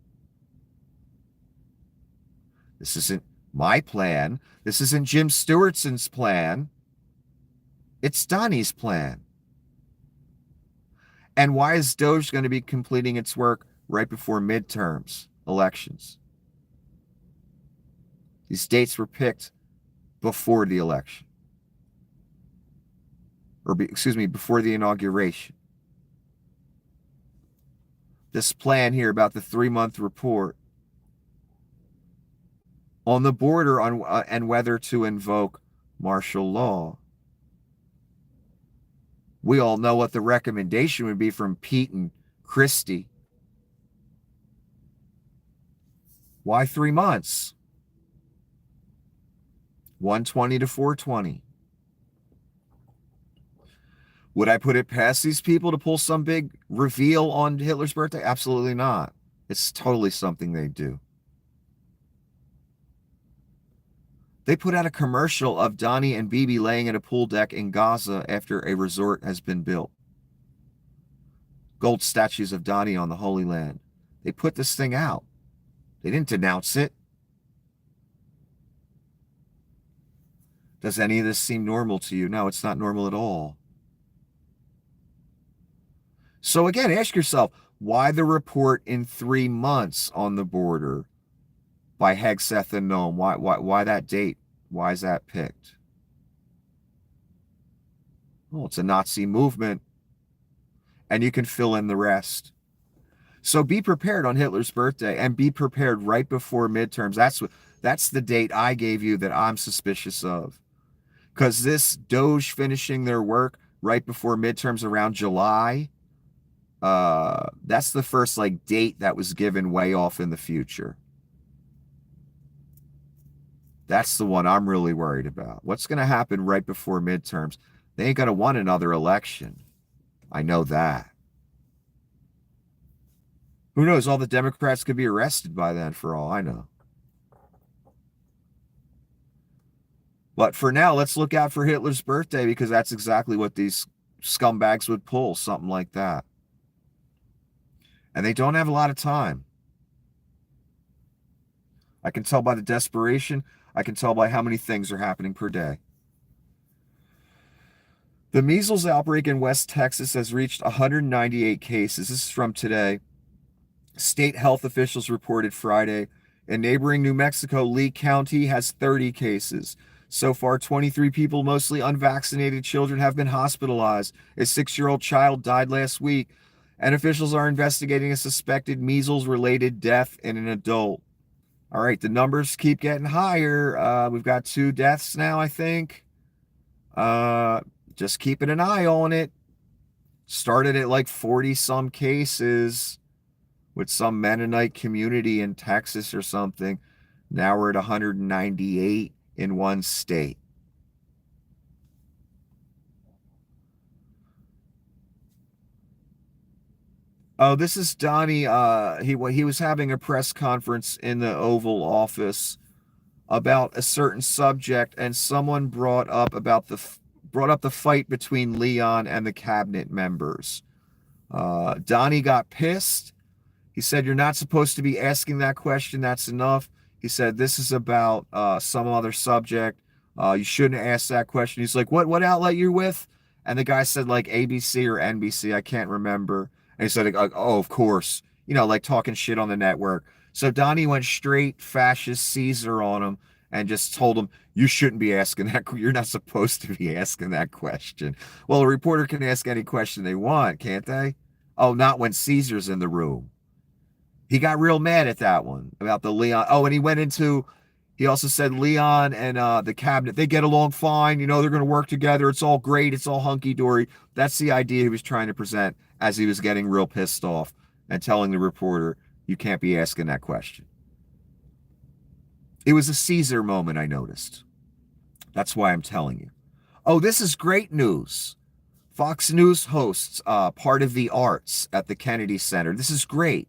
This isn't my plan. This isn't Jim Stewartson's plan. It's Donnie's plan. And why is Doge going to be completing its work right before midterms, elections? These dates were picked before the election. Before the inauguration. This plan here about the 3-month report on the border and whether to invoke martial law. We all know what the recommendation would be from Pete and Kristi. Why 3 months? 120 to 420. Would I put it past these people to pull some big reveal on Hitler's birthday? Absolutely not. It's totally something they do. They put out a commercial of Donnie and Bibi laying in a pool deck in Gaza after a resort has been built. Gold statues of Donnie on the Holy Land. They put this thing out. They didn't denounce it. Does any of this seem normal to you? No, it's not normal at all. So again, ask yourself, why the report in 3 months on the border by Hegseth and Noem? Why that date? Why is that picked? Well, it's a Nazi movement, and you can fill in the rest. So be prepared on Hitler's birthday, and be prepared right before midterms. That's the date I gave you that I'm suspicious of, because this Doge finishing their work right before midterms around July. That's the first date that was given way off in the future. That's the one I'm really worried about. What's going to happen right before midterms? They ain't going to want another election. I know that. Who knows? All the Democrats could be arrested by then, for all I know. But for now, let's look out for Hitler's birthday, because that's exactly what these scumbags would pull, something like that. And they don't have a lot of time. I can tell by the desperation. I can tell by how many things are happening per day. The measles outbreak in West Texas has reached 198 cases. This is from today. State health officials reported Friday. In neighboring New Mexico, Lee County has 30 cases. So far, 23 people, mostly unvaccinated children, have been hospitalized. A 6-year-old child died last week, and officials are investigating a suspected measles-related death in an adult. All right, the numbers keep getting higher. We've got 2 deaths now, I think. Just keeping an eye on it. Started at like 40-some cases with some Mennonite community in Texas or something. Now we're at 198 in one state. Oh, this is Donnie. He was having a press conference in the Oval Office about a certain subject, and someone brought up the fight between Leon and the cabinet members. Donnie got pissed. He said, "You're not supposed to be asking that question. That's enough." He said, "This is about some other subject. You shouldn't ask that question." He's like, "What outlet you with?" And the guy said like ABC or NBC. I can't remember. And he said, "Oh, of course." Like talking shit on the network. So Donnie went straight fascist Caesar on him and just told him, "You shouldn't be asking that. You're not supposed to be asking that question." Well, a reporter can ask any question they want, can't they? Oh, not when Caesar's in the room. He got real mad at that one about the Leon. Oh, and he also said Leon and the cabinet, they get along fine. They're going to work together. It's all great. It's all hunky-dory. That's the idea he was trying to present as he was getting real pissed off and telling the reporter, "You can't be asking that question." It was a Caesar moment, I noticed. That's why I'm telling you. Oh, this is great news. Fox News hosts part of the arts at the Kennedy Center. This is great.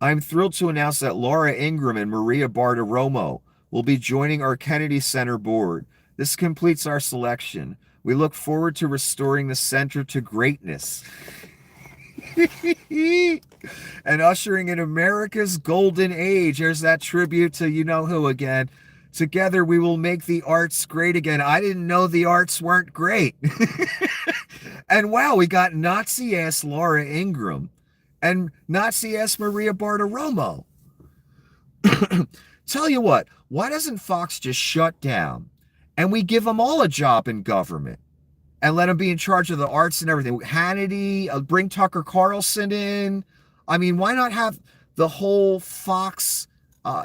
I'm thrilled to announce that Laura Ingraham and Maria Bartiromo will be joining our Kennedy Center board. This completes our selection. We look forward to restoring the center to greatness and ushering in America's golden age. There's that tribute to you-know-who again. Together we will make the arts great again. I didn't know the arts weren't great. And wow, we got Nazi-ass Laura Ingraham and Nazi-ass Maria Bartiromo. Tell you what, why doesn't Fox just shut down and we give them all a job in government and let them be in charge of the arts and everything? Hannity, bring Tucker Carlson in. I mean, why not have the whole Fox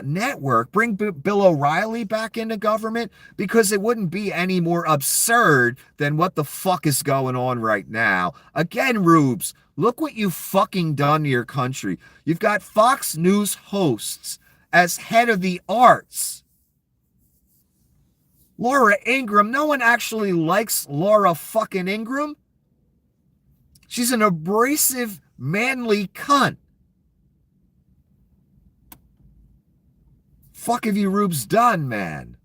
network? Bring Bill O'Reilly back into government, because it wouldn't be any more absurd than what the fuck is going on right now. Again, Rubes, look what you've fucking done to your country. You've got Fox News hosts as head of the arts. Laura Ingraham, no one actually likes Laura fucking Ingraham. She's an abrasive, manly cunt. Fuck have you Rubes done, man?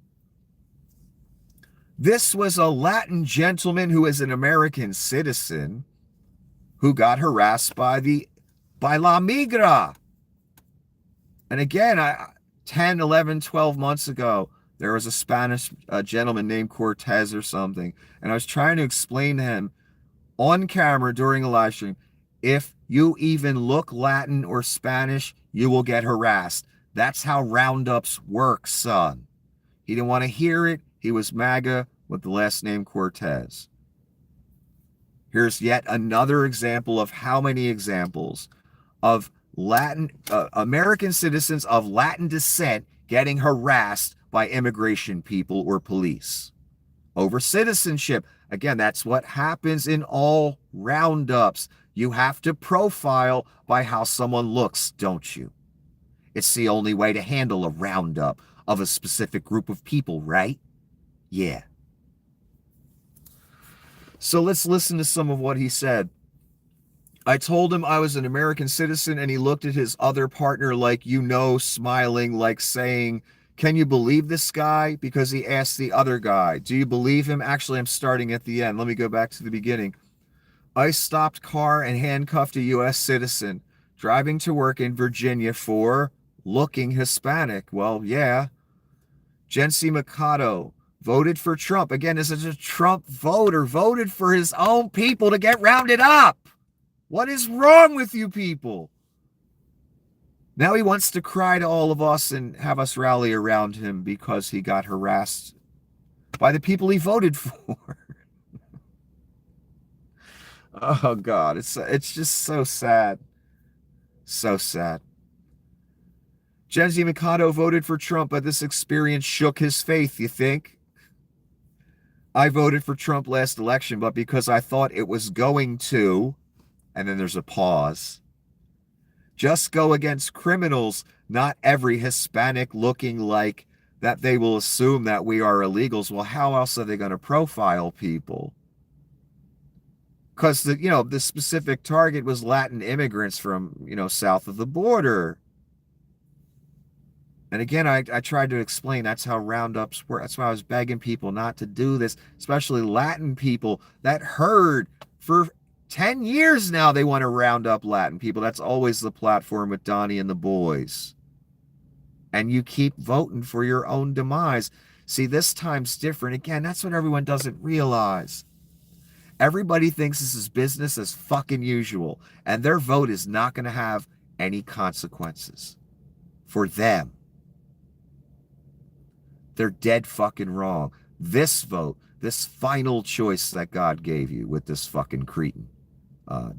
This was a Latin gentleman who is an American citizen who got harassed by La Migra. And again, 10, 11, 12 months ago, there was a Spanish gentleman named Cortez or something. And I was trying to explain to him on camera during a live stream, if you even look Latin or Spanish, you will get harassed. That's how roundups work, son. He didn't want to hear it. He was MAGA with the last name Cortez. Here's yet another example of how many examples of American citizens of Latin descent getting harassed by immigration people or police over citizenship. Again, that's what happens in all roundups. You have to profile by how someone looks, don't you? It's the only way to handle a roundup. of a specific group of people, right? Yeah. So let's listen to some of what he said. I told him I was an American citizen, and he looked at his other partner like, smiling, like saying, can you believe this guy? Because he asked the other guy, do you believe him? Actually, I'm starting at the end. Let me go back to the beginning. I stopped car and handcuffed a U.S. citizen driving to work in Virginia for looking Hispanic. Well, yeah. Jency Mikado voted for Trump. Again, this is a Trump voter, voted for his own people to get rounded up. What is wrong with you people? Now he wants to cry to all of us and have us rally around him because he got harassed by the people he voted for. Oh, God, it's just so sad. So sad. Jency Mikado voted for Trump, but this experience shook his faith, you think? I voted for Trump last election, but because I thought it was going to, and then there's a pause, just go against criminals, not every Hispanic looking like that they will assume that we are illegals. Well, how else are they going to profile people? Because the specific target was Latin immigrants from, south of the border. And again, I tried to explain that's how roundups work. That's why I was begging people not to do this, especially Latin people that heard for 10 years now they want to round up Latin people. That's always the platform with Donnie and the boys. And you keep voting for your own demise. See, this time's different. Again, that's what everyone doesn't realize. Everybody thinks this is business as fucking usual, and their vote is not going to have any consequences for them. They're dead fucking wrong. This vote, this final choice that God gave you with this fucking cretin,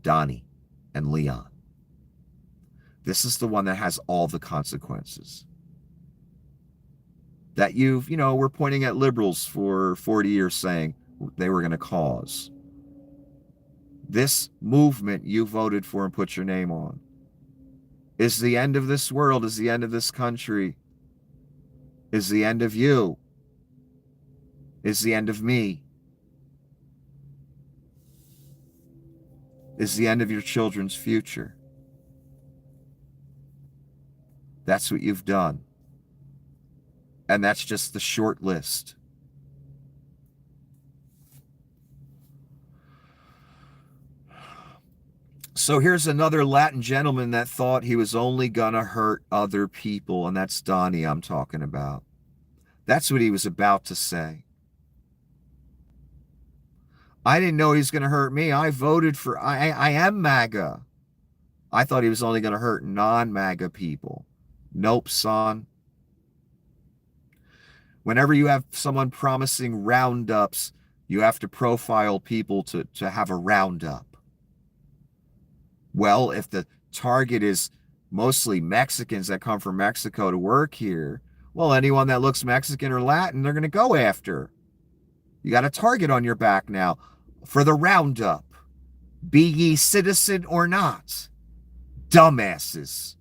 Donnie and Leon, this is the one that has all the consequences. That we're pointing at liberals for 40 years saying they were going to cause. This movement you voted for and put your name on is the end of this world, is the end of this country, is the end of you, is the end of me, is the end of your children's future. That's what you've done. And that's just the short list. So here's another Latin gentleman that thought he was only gonna hurt other people, and that's Donnie I'm talking about. That's what he was about to say. I didn't know he was gonna hurt me. I voted for, I am MAGA. I thought he was only gonna hurt non-MAGA people. Nope, son. Whenever you have someone promising roundups, you have to profile people to have a roundup. Well, if the target is mostly Mexicans that come from Mexico to work here, well, anyone that looks Mexican or Latin, they're going to go after. You got a target on your back now for the roundup. Be ye citizen or not. Dumbasses.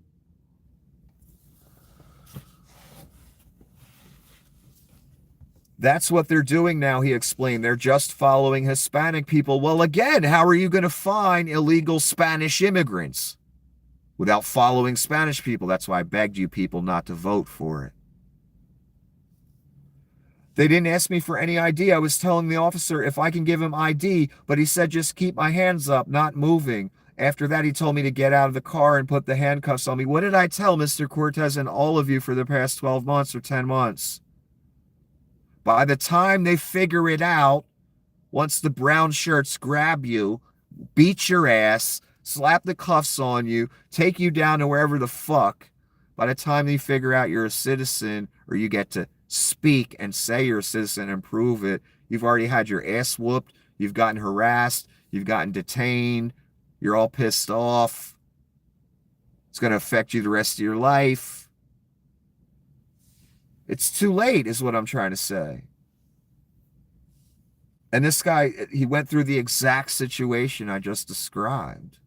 That's what they're doing now, he explained. They're just following Hispanic people. Well, again, how are you going to find illegal Spanish immigrants without following Spanish people? That's why I begged you people not to vote for it. They didn't ask me for any ID. I was telling the officer if I can give him ID, but he said just keep my hands up, not moving. After that, he told me to get out of the car and put the handcuffs on me. What did I tell Mr. Cortez and all of you for the past 12 months or 10 months? By the time they figure it out, once the brown shirts grab you, beat your ass, slap the cuffs on you, take you down to wherever the fuck, by the time they figure out you're a citizen or you get to speak and say you're a citizen and prove it, you've already had your ass whooped, you've gotten harassed, you've gotten detained, you're all pissed off. It's going to affect you the rest of your life. It's too late is what I'm trying to say. And this guy, he went through the exact situation I just described.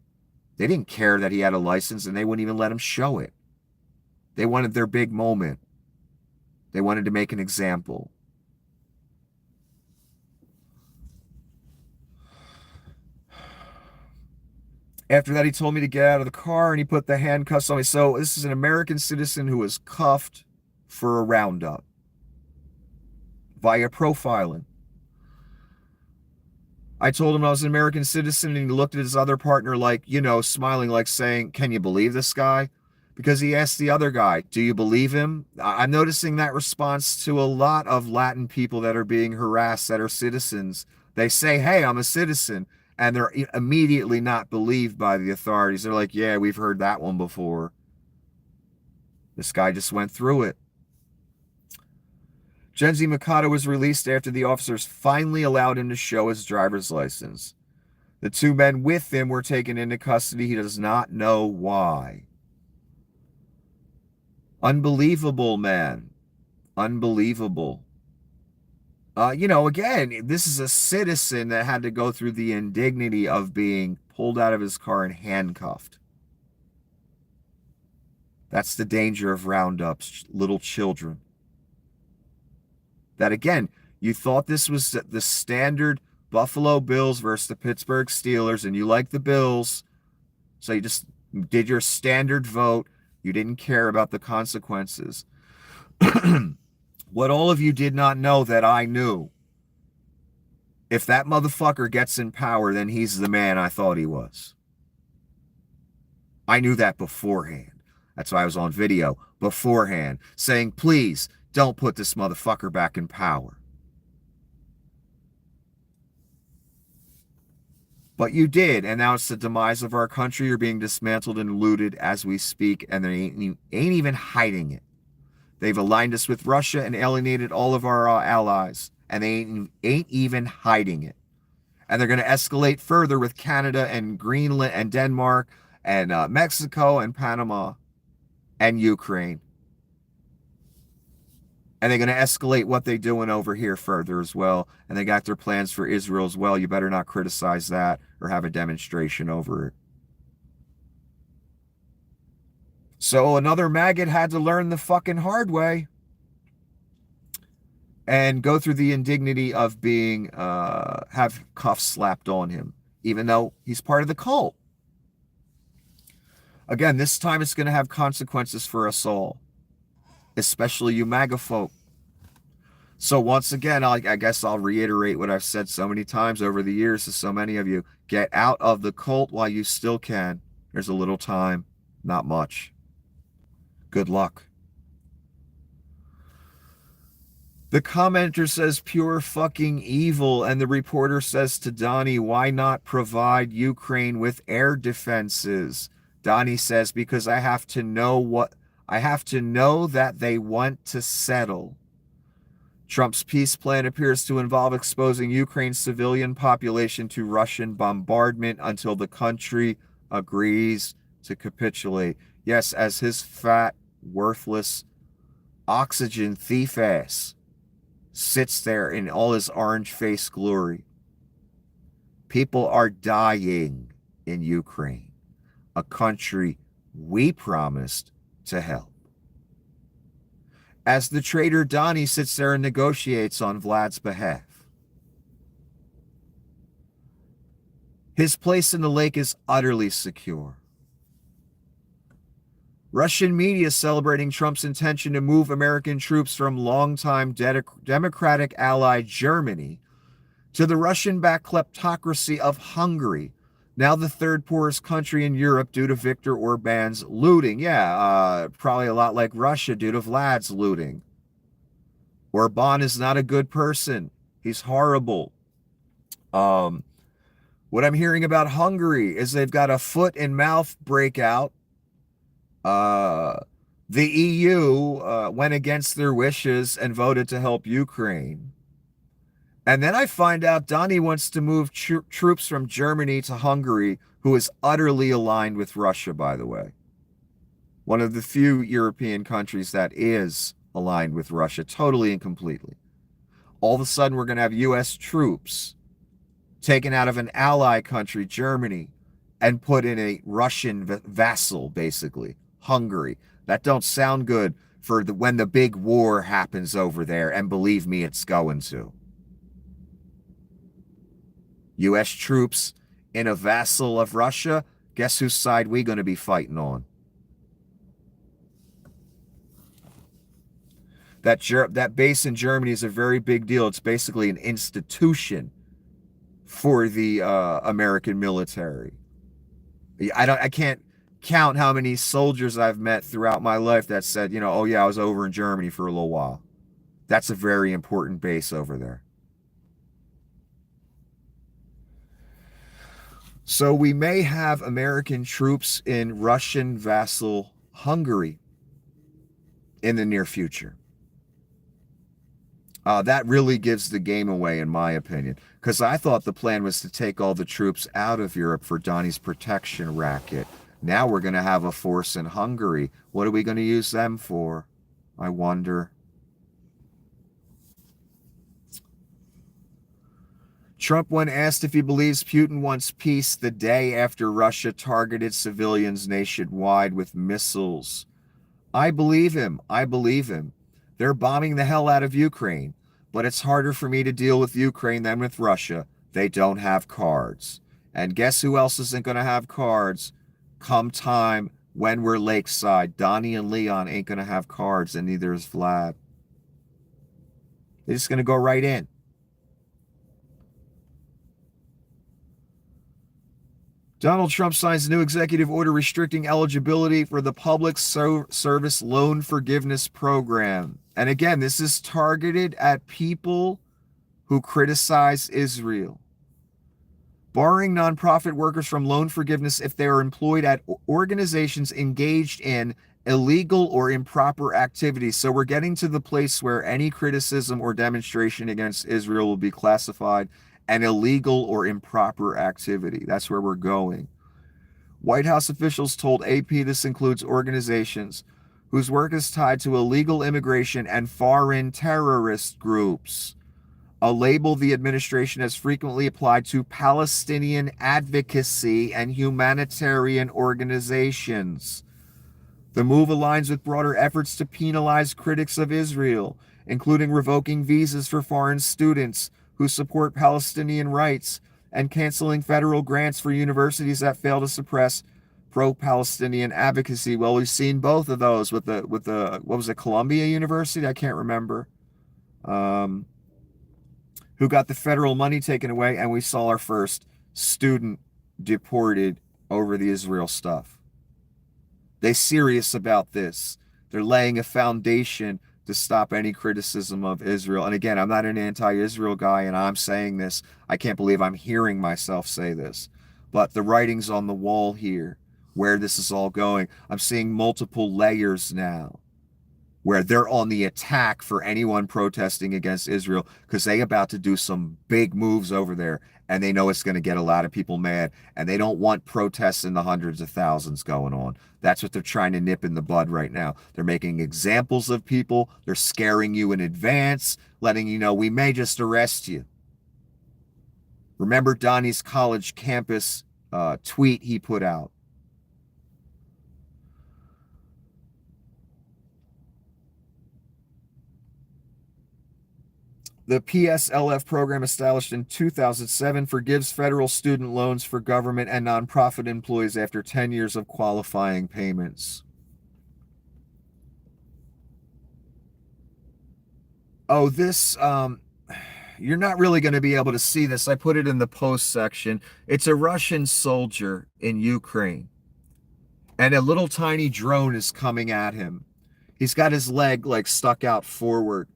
They didn't care that he had a license and they wouldn't even let him show it. They wanted their big moment. They wanted to make an example. After that, he told me to get out of the car and he put the handcuffs on me. So this is an American citizen who was cuffed for a roundup via profiling. I told him I was an American citizen, and he looked at his other partner like, you know, smiling, like saying, can you believe this guy? Because he asked the other guy, do you believe him? I'm noticing that response to a lot of Latin people that are being harassed that are citizens. They say, hey, I'm a citizen, and they're immediately not believed by the authorities. They're like, yeah, we've heard that one before. This guy just went through it. Genzi Mikado was released after the officers finally allowed him to show his driver's license. The two men with him were taken into custody. He does not know why. Unbelievable, man. Unbelievable. You know, again, this is a citizen that had to go through the indignity of being pulled out of his car and handcuffed. That's the danger of roundups, little children. That, again, you thought this was the standard Buffalo Bills versus the Pittsburgh Steelers, and you like the Bills, so you just did your standard vote. You didn't care about the consequences. What all of you did not know that I knew, if that motherfucker gets in power, then he's the man I thought he was. I knew that beforehand. That's why I was on video beforehand saying, please don't put this motherfucker back in power. But you did, and now it's the demise of our country. You're being dismantled and looted as we speak, and they ain't even hiding it. They've aligned us with Russia and alienated all of our allies, and they ain't even hiding it. And they're going to escalate further with Canada and Greenland and Denmark and Mexico and Panama and Ukraine. And they're going to escalate what they're doing over here further as well. And they got their plans for Israel as well. You better not criticize that or have a demonstration over it. So another maggot had to learn the fucking hard way and go through the indignity of being, have cuffs slapped on him, even though he's part of the cult. Again, this time it's going to have consequences for us all, especially you MAGA folk. So once again, I guess I'll reiterate what I've said so many times over the years to so many of you. Get out of the cult while you still can. There's a little time, not much. Good luck. The commenter says pure fucking evil, and the reporter says to Donnie, why not provide Ukraine with air defenses? Donnie says, because I have to know that they want to settle. Trump's peace plan appears to involve exposing Ukraine's civilian population to Russian bombardment until the country agrees to capitulate. Yes, as his fat, worthless OxygeN thief ass sits there in all his orange face glory. People are dying in Ukraine, a country we promised to help. As the traitor Donnie sits there and negotiates on Vlad's behalf. His place in the lake is utterly secure. Russian media celebrating Trump's intention to move American troops from longtime Democratic ally Germany to the Russian-backed kleptocracy of Hungary, now the third poorest country in Europe due to Viktor Orban's looting. Yeah, probably a lot like Russia due to Vlad's looting. Orban is not a good person. He's horrible. What I'm hearing about Hungary is they've got a foot and mouth breakout. The EU went against their wishes and voted to help Ukraine. And then I find out Donnie wants to move troops from Germany to Hungary, who is utterly aligned with Russia, by the way. One of the few European countries that is aligned with Russia, totally and completely. All of a sudden, we're going to have U.S. troops taken out of an ally country, Germany, and put in a Russian vassal, basically, Hungary. That don't sound good for when the big war happens over there, and believe me, it's going to. U.S. troops in a vassal of Russia, guess whose side we going to be fighting on? That base in Germany is a very big deal. It's basically an institution for the American military. I can't count how many soldiers I've met throughout my life that said, oh yeah, I was over in Germany for a little while. That's a very important base over there. So we may have American troops in Russian vassal Hungary in the near future. That really gives the game away, in my opinion, because I thought the plan was to take all the troops out of Europe for Donnie's protection racket. Now we're going to have a force in Hungary. What are we going to use them for? I wonder. Trump, when asked if he believes Putin wants peace the day after Russia targeted civilians nationwide with missiles. I believe him. I believe him. They're bombing the hell out of Ukraine, but it's harder for me to deal with Ukraine than with Russia. They don't have cards. And guess who else isn't going to have cards come time when we're lakeside? Donnie and Leon ain't going to have cards, and neither is Vlad. They're just going to go right in. Donald Trump signs a new executive order restricting eligibility for the Public Service Loan Forgiveness Program. And again, this is targeted at people who criticize Israel. Barring nonprofit workers from loan forgiveness if they are employed at organizations engaged in illegal or improper activities. So we're getting to the place where any criticism or demonstration against Israel will be classified an illegal or improper activity. That's where we're going. White House officials told AP this includes organizations whose work is tied to illegal immigration and foreign terrorist groups, a label the administration has frequently applied to Palestinian advocacy and humanitarian organizations. The move aligns with broader efforts to penalize critics of Israel, including revoking visas for foreign students who support Palestinian rights and canceling federal grants for universities that fail to suppress pro-Palestinian advocacy. Well, we've seen both of those with the what was it, Columbia University? I can't remember. Who got the federal money taken away, and we saw our first student deported over the Israel stuff. They're serious about this. They're laying a foundation to stop any criticism of Israel. And again, I'm not an anti-Israel guy, and I'm saying this. I can't believe I'm hearing myself say this. But the writing's on the wall here, where this is all going. I'm seeing multiple layers now, where they're on the attack for anyone protesting against Israel, because they're about to do some big moves over there, and they know it's going to get a lot of people mad, and they don't want protests in the hundreds of thousands going on. That's what they're trying to nip in the bud right now. They're making examples of people. They're scaring you in advance, letting you know we may just arrest you. Remember Donnie's college campus tweet he put out? The PSLF program, established in 2007, forgives federal student loans for government and nonprofit employees after 10 years of qualifying payments. Oh, this, you're not really going to be able to see this. I put it in the post section. It's a Russian soldier in Ukraine, and a little tiny drone is coming at him. He's got his leg like stuck out forward,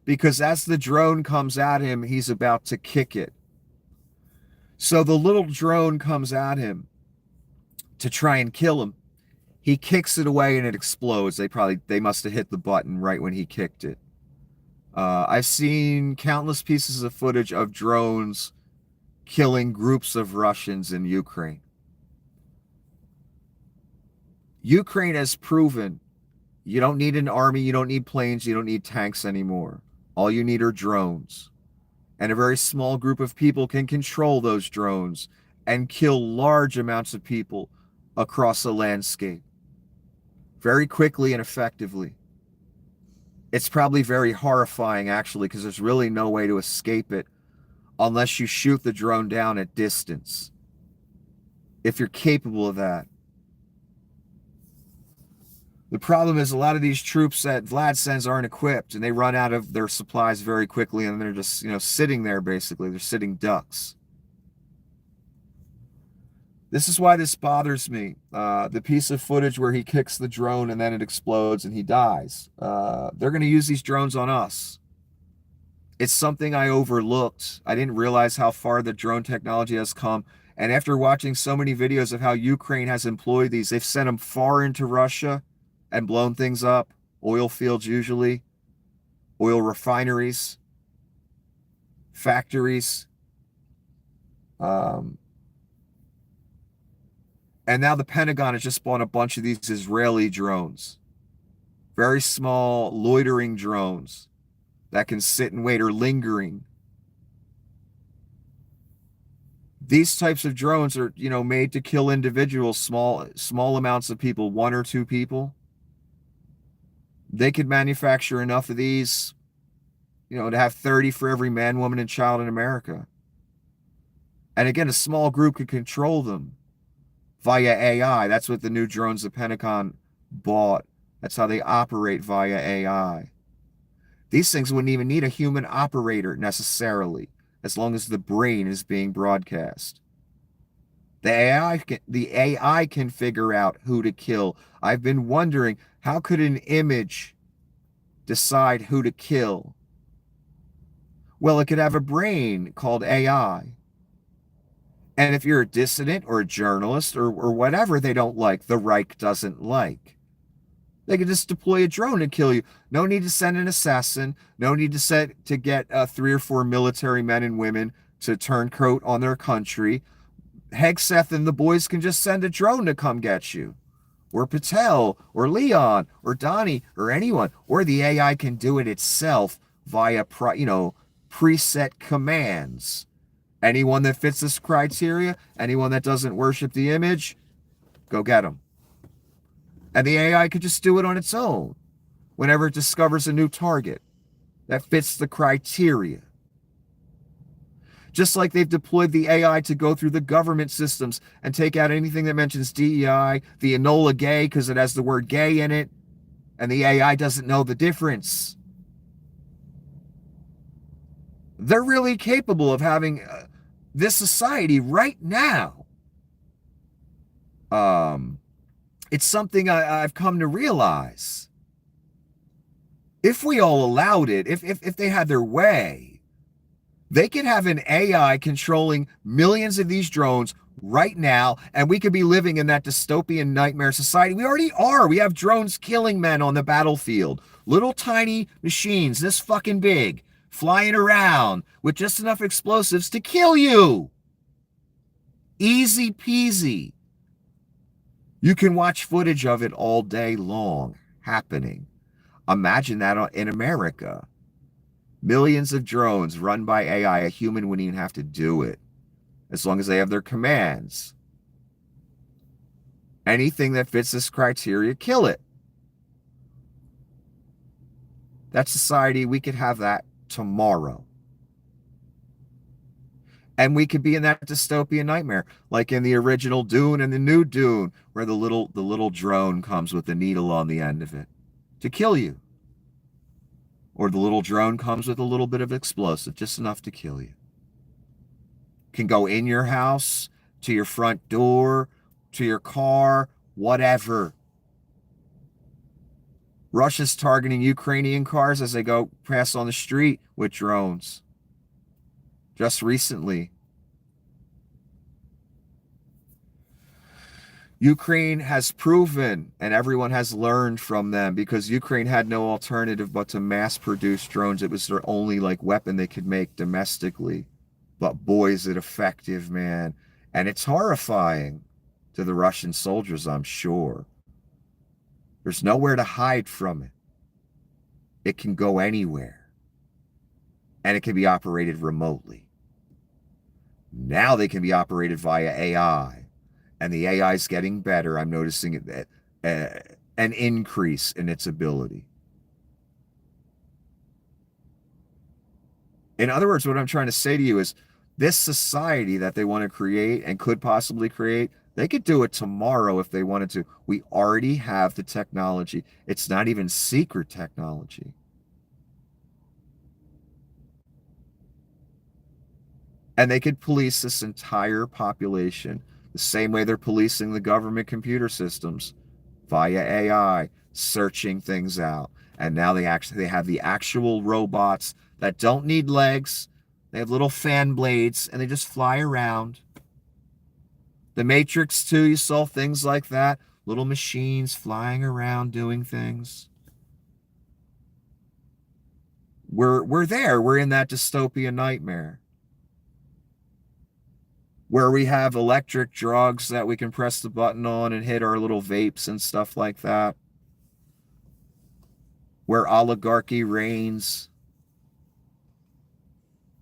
because as the drone comes at him, he's about to kick it. So the little drone comes at him to try and kill him. He kicks it away and it explodes. They must have hit the button right when he kicked it. I've seen countless pieces of footage of drones killing groups of Russians in Ukraine. Ukraine has proven you don't need an army, you don't need planes, you don't need tanks anymore. All you need are drones. And a very small group of people can control those drones and kill large amounts of people across a landscape very quickly and effectively. It's probably very horrifying, actually, because there's really no way to escape it unless you shoot the drone down at distance. If you're capable of that. The problem is a lot of these troops that Vlad sends aren't equipped, and they run out of their supplies very quickly, and they're just, sitting there, basically. They're sitting ducks. This is why this bothers me. The piece of footage where he kicks the drone and then it explodes and he dies. They're going to use these drones on us. It's something I overlooked. I didn't realize how far the drone technology has come. And after watching so many videos of how Ukraine has employed these, they've sent them far into Russia and blown things up. Oil fields usually, oil refineries, factories. And now the Pentagon has just bought a bunch of these Israeli drones. Very small, loitering drones that can sit and wait, or lingering. These types of drones are, made to kill individuals, small amounts of people, 1 or 2 people. They could manufacture enough of these, to have 30 for every man, woman, and child in America. And again, a small group could control them via AI. That's what the new drones the Pentagon bought. That's how they operate, via AI. These things wouldn't even need a human operator necessarily, as long as the brain is being broadcast. The AI can figure out who to kill. I've been wondering, how could an image decide who to kill? Well, it could have a brain called AI. And if you're a dissident or a journalist or whatever they don't like, the Reich doesn't like, they could just deploy a drone and kill you. No need to send an assassin. No need to get 3 or 4 military men and women to turncoat on their country. Hegseth and the boys can just send a drone to come get you. Or Patel, or Leon, or Donnie, or anyone. Or the AI can do it itself via, preset commands. Anyone that fits this criteria, anyone that doesn't worship the image, go get them. And the AI could just do it on its own whenever it discovers a new target that fits the criteria. Just like they've deployed the AI to go through the government systems and take out anything that mentions DEI, the Enola Gay, because it has the word gay in it, and the AI doesn't know the difference. They're really capable of having this society right now. It's something I've come to realize. If we all allowed it, if they had their way, they could have an AI controlling millions of these drones right now, and we could be living in that dystopian nightmare society. We already are. We have drones killing men on the battlefield. Little tiny machines this fucking big, flying around with just enough explosives to kill you. Easy peasy. You can watch footage of it all day long happening. Imagine that in America. Millions of drones run by AI. A human wouldn't even have to do it, as long as they have their commands. Anything that fits this criteria, kill it. That society, we could have that tomorrow. And we could be in that dystopian nightmare, like in the original Dune and the new Dune, where the little drone comes with a needle on the end of it to kill you. Or the little drone comes with a little bit of explosive, just enough to kill you. Can go in your house, to your front door, to your car, whatever. Russia's targeting Ukrainian cars as they go past on the street with drones. Just recently. Ukraine has proven, and everyone has learned from them, because Ukraine had no alternative but to mass produce drones. It was their only weapon they could make domestically. But boy, is it effective, man. And it's horrifying to the Russian soldiers, I'm sure. There's nowhere to hide from it. It can go anywhere. And it can be operated remotely. Now they can be operated via AI. And the AI is getting better. I'm noticing an increase in its ability. In other words, what I'm trying to say to you is this society that they want to create and could possibly create, they could do it tomorrow if they wanted to. We already have the technology. It's not even secret technology. And they could police this entire population the same way they're policing the government computer systems via AI, searching things out. And now they have the actual robots that don't need legs. They have little fan blades and they just fly around. The Matrix too, you saw things like that. Little machines flying around doing things. We're there. We're in that dystopian nightmare where we have electric drugs that we can press the button on and hit our little vapes and stuff like that, where oligarchy reigns,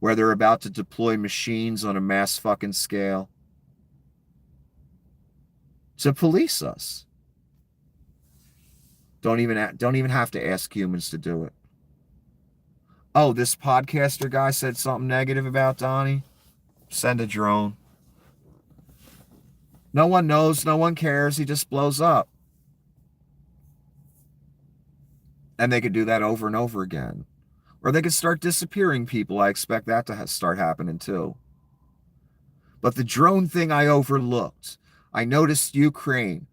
where they're about to deploy machines on a mass fucking scale to police us. Don't even have to ask humans to do it. Oh, this podcaster guy said something negative about Donnie. Send a drone. No one knows, no one cares, he just blows up. And they could do that over and over again. Or they could start disappearing people. I expect that to start happening too. But the drone thing I overlooked. I noticed Ukraine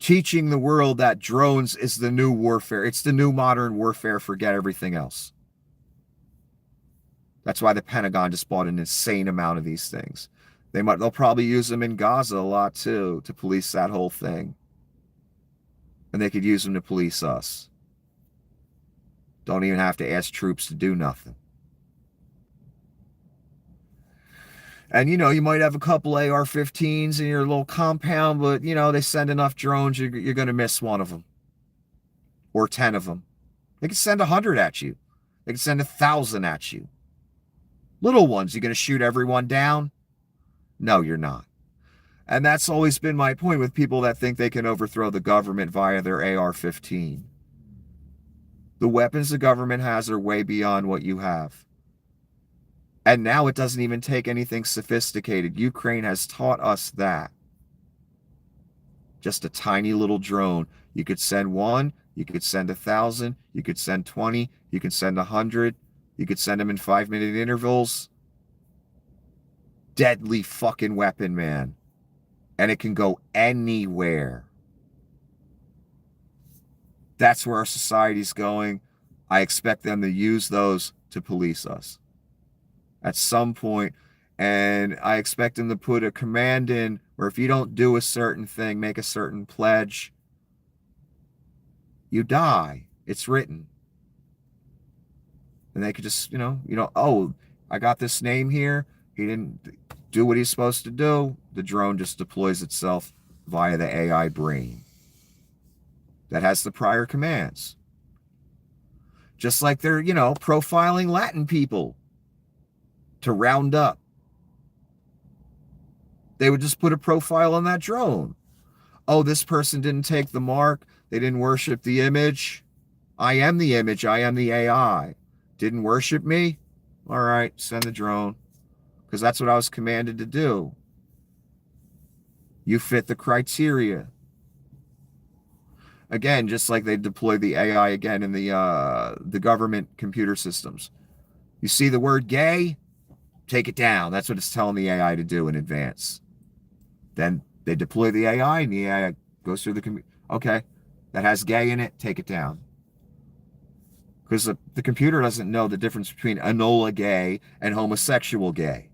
teaching the world that drones is the new warfare. It's the new modern warfare. Forget everything else. That's why the Pentagon just bought an insane amount of these things. They'll probably use them in Gaza a lot too, to police that whole thing. And they could use them to police us. Don't even have to ask troops to do nothing. And, you might have a couple AR-15s in your little compound, but, they send enough drones, you're going to miss one of them. Or 10 of them. They can send 100 at you. They can send 1,000 at you. Little ones, you're going to shoot everyone down? No, you're not. And that's always been my point with people that think they can overthrow the government via their AR-15. The weapons the government has are way beyond what you have. And now it doesn't even take anything sophisticated. Ukraine has taught us that. Just a tiny little drone. You could send one, you could send 1,000, you could send 20, you could send 100, you could send them in 5-minute intervals. Deadly fucking weapon, man. And it can go anywhere. That's where our society's going. I expect them to use those to police us at some point. And I expect them to put a command in where if you don't do a certain thing, make a certain pledge, you die. It's written. And they could just, oh, I got this name here. He didn't do what he's supposed to do. The drone just deploys itself via the AI brain that has the prior commands. Just like they're, profiling Latin people to round up. They would just put a profile on that drone. Oh, this person didn't take the mark. They didn't worship the image. I am the image. I am the AI. Didn't worship me? All right, send the drone. Because that's what I was commanded to do. You fit the criteria. Again, just like they deploy the AI again in the government computer systems. You see the word gay? Take it down. That's what it's telling the AI to do in advance. Then they deploy the AI and the AI goes through the computer. Okay, that has gay in it. Take it down. Because the computer doesn't know the difference between Enola gay and homosexual gay.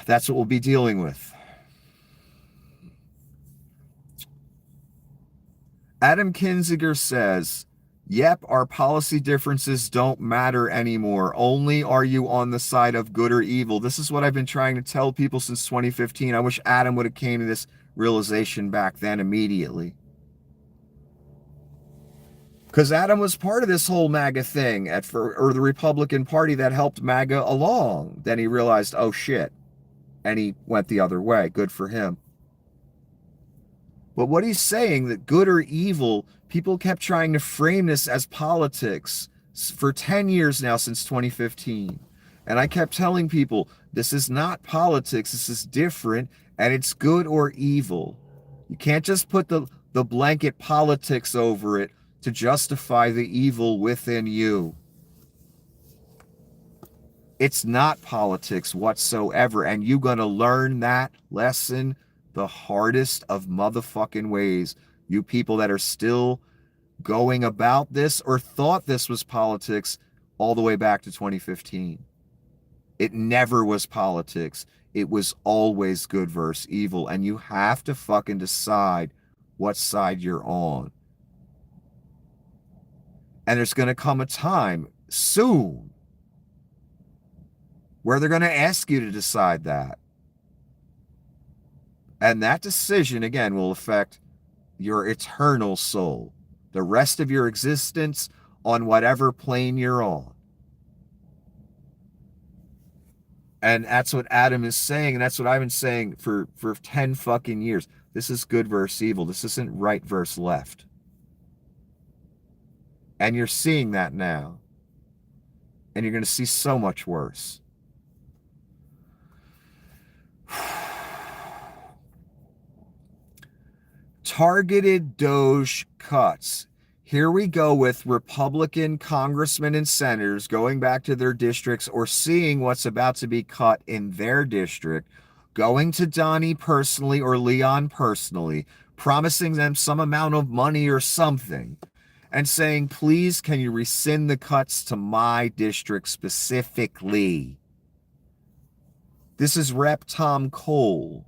That's what we'll be dealing with. Adam Kinzinger says, yep, our policy differences don't matter anymore. Only are you on the side of good or evil. This is what I've been trying to tell people since 2015. I wish Adam would have came to this realization back then immediately. Because Adam was part of this whole MAGA thing, or the Republican Party that helped MAGA along. Then he realized, oh shit. And he went the other way. Good for him. But what he's saying, that good or evil, people kept trying to frame this as politics. for 10 years now, since 2015. And I kept telling people, this is not politics, this is different, and it's good or evil. You can't just put the blanket politics over it to justify the evil within you. It's not politics whatsoever, and you're going to learn that lesson the hardest of motherfucking ways. You people that are still going about this or thought this was politics all the way back to 2015. It never was politics. It was always good versus evil, and you have to fucking decide what side you're on. And there's going to come a time soon where they're going to ask you to decide that. And that decision, again, will affect your eternal soul, the rest of your existence on whatever plane you're on. And that's what Adam is saying, and that's what I've been saying for 10 fucking years. This is good versus evil. This isn't right versus left. And you're seeing that now. And you're going to see so much worse. Targeted Doge cuts. Here we go with Republican congressmen and senators going back to their districts or seeing what's about to be cut in their district, going to Donnie personally or Leon personally, promising them some amount of money or something, and saying, please, can you rescind the cuts to my district specifically? This is Rep. Tom Cole,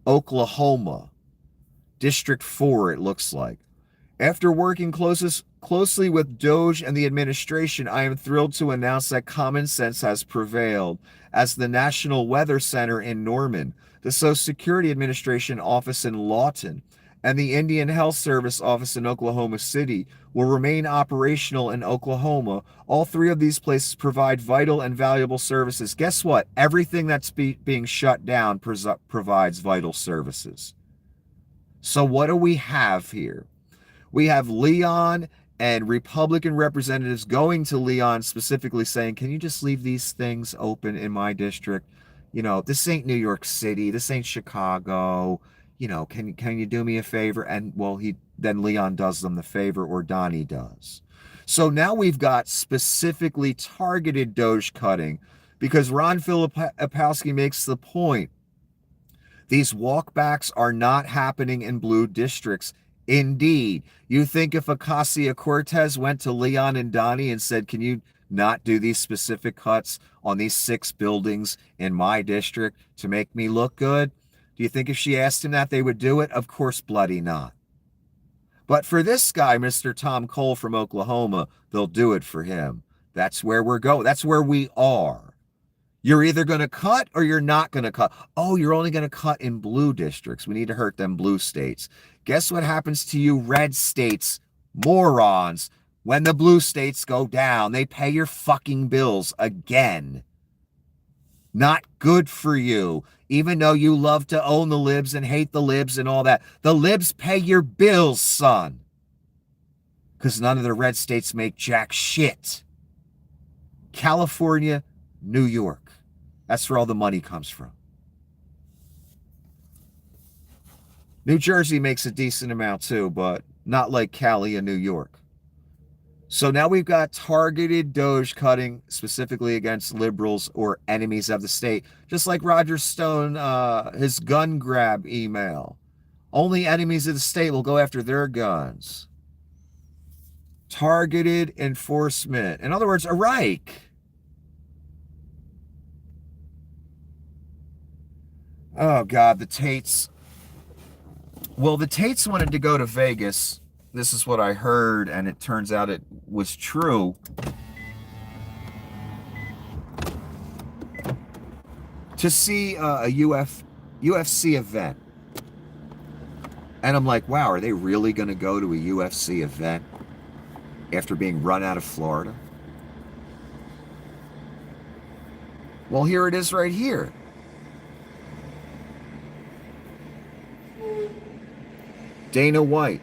Oklahoma, District 4, it looks like. After working closely with Doge and the administration, I am thrilled to announce that common sense has prevailed, as the National Weather Center in Norman, the Social Security Administration office in Lawton, and the Indian Health Service office in Oklahoma City will remain operational in Oklahoma. All three of these places provide vital and valuable services. Guess what? Everything that's being shut down provides vital services. So what do we have here? We have Leon and Republican representatives going to Leon specifically saying, can you just leave these things open in my district? You know, this ain't New York City. This ain't Chicago. You know, can you do me a favor? And well, then Leon does them the favor, or Donnie does. So now we've got specifically targeted Doge cutting, because Ron Filipowski makes the point. These walkbacks are not happening in blue districts. Indeed, you think if Ocasio-Cortez went to Leon and Donnie and said, can you not do these specific cuts on these 6 buildings in my district to make me look good? Do you think if she asked him that they would do it? Of course bloody not. But for this guy, Mr. Tom Cole from Oklahoma, they'll do it for him. That's where we're going. That's where we are. You're either going to cut or you're not going to cut. Oh, you're only going to cut in blue districts. We need to hurt them blue states. Guess what happens to you red states, morons, when the blue states go down? They pay your fucking bills again. Not good for you. Even though you love to own the libs and hate the libs and all that. The libs pay your bills, son. Because none of the red states make jack shit. California, New York. That's where all the money comes from. New Jersey makes a decent amount too, but not like Cali and New York. So now we've got targeted Doge cutting specifically against liberals or enemies of the state. Just like Roger Stone, his gun grab email. Only enemies of the state will go after their guns. Targeted enforcement. In other words, a Reich. Oh, God, the Tates. Well, the Tates wanted to go to Vegas. This is what I heard, and it turns out it was true. To see a UFC event. And I'm like, wow, are they really going to go to a UFC event after being run out of Florida? Well, here it is right here. Dana White.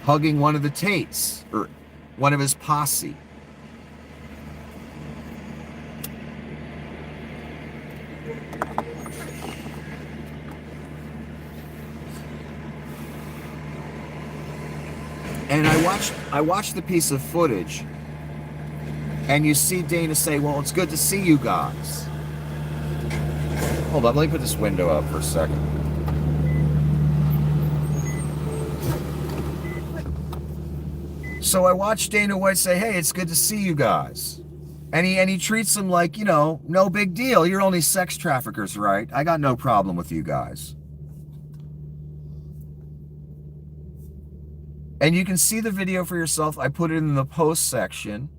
hugging one of the Tates, or one of his posse. And I watched the piece of footage, and you see Dana say, well, it's good to see you guys. Hold on, let me put this window up for a second. So I watched Dana White say, hey, it's good to see you guys. And he treats them like, you know, no big deal. You're only sex traffickers, right? I got no problem with you guys. And you can see the video for yourself. I put it in the post section.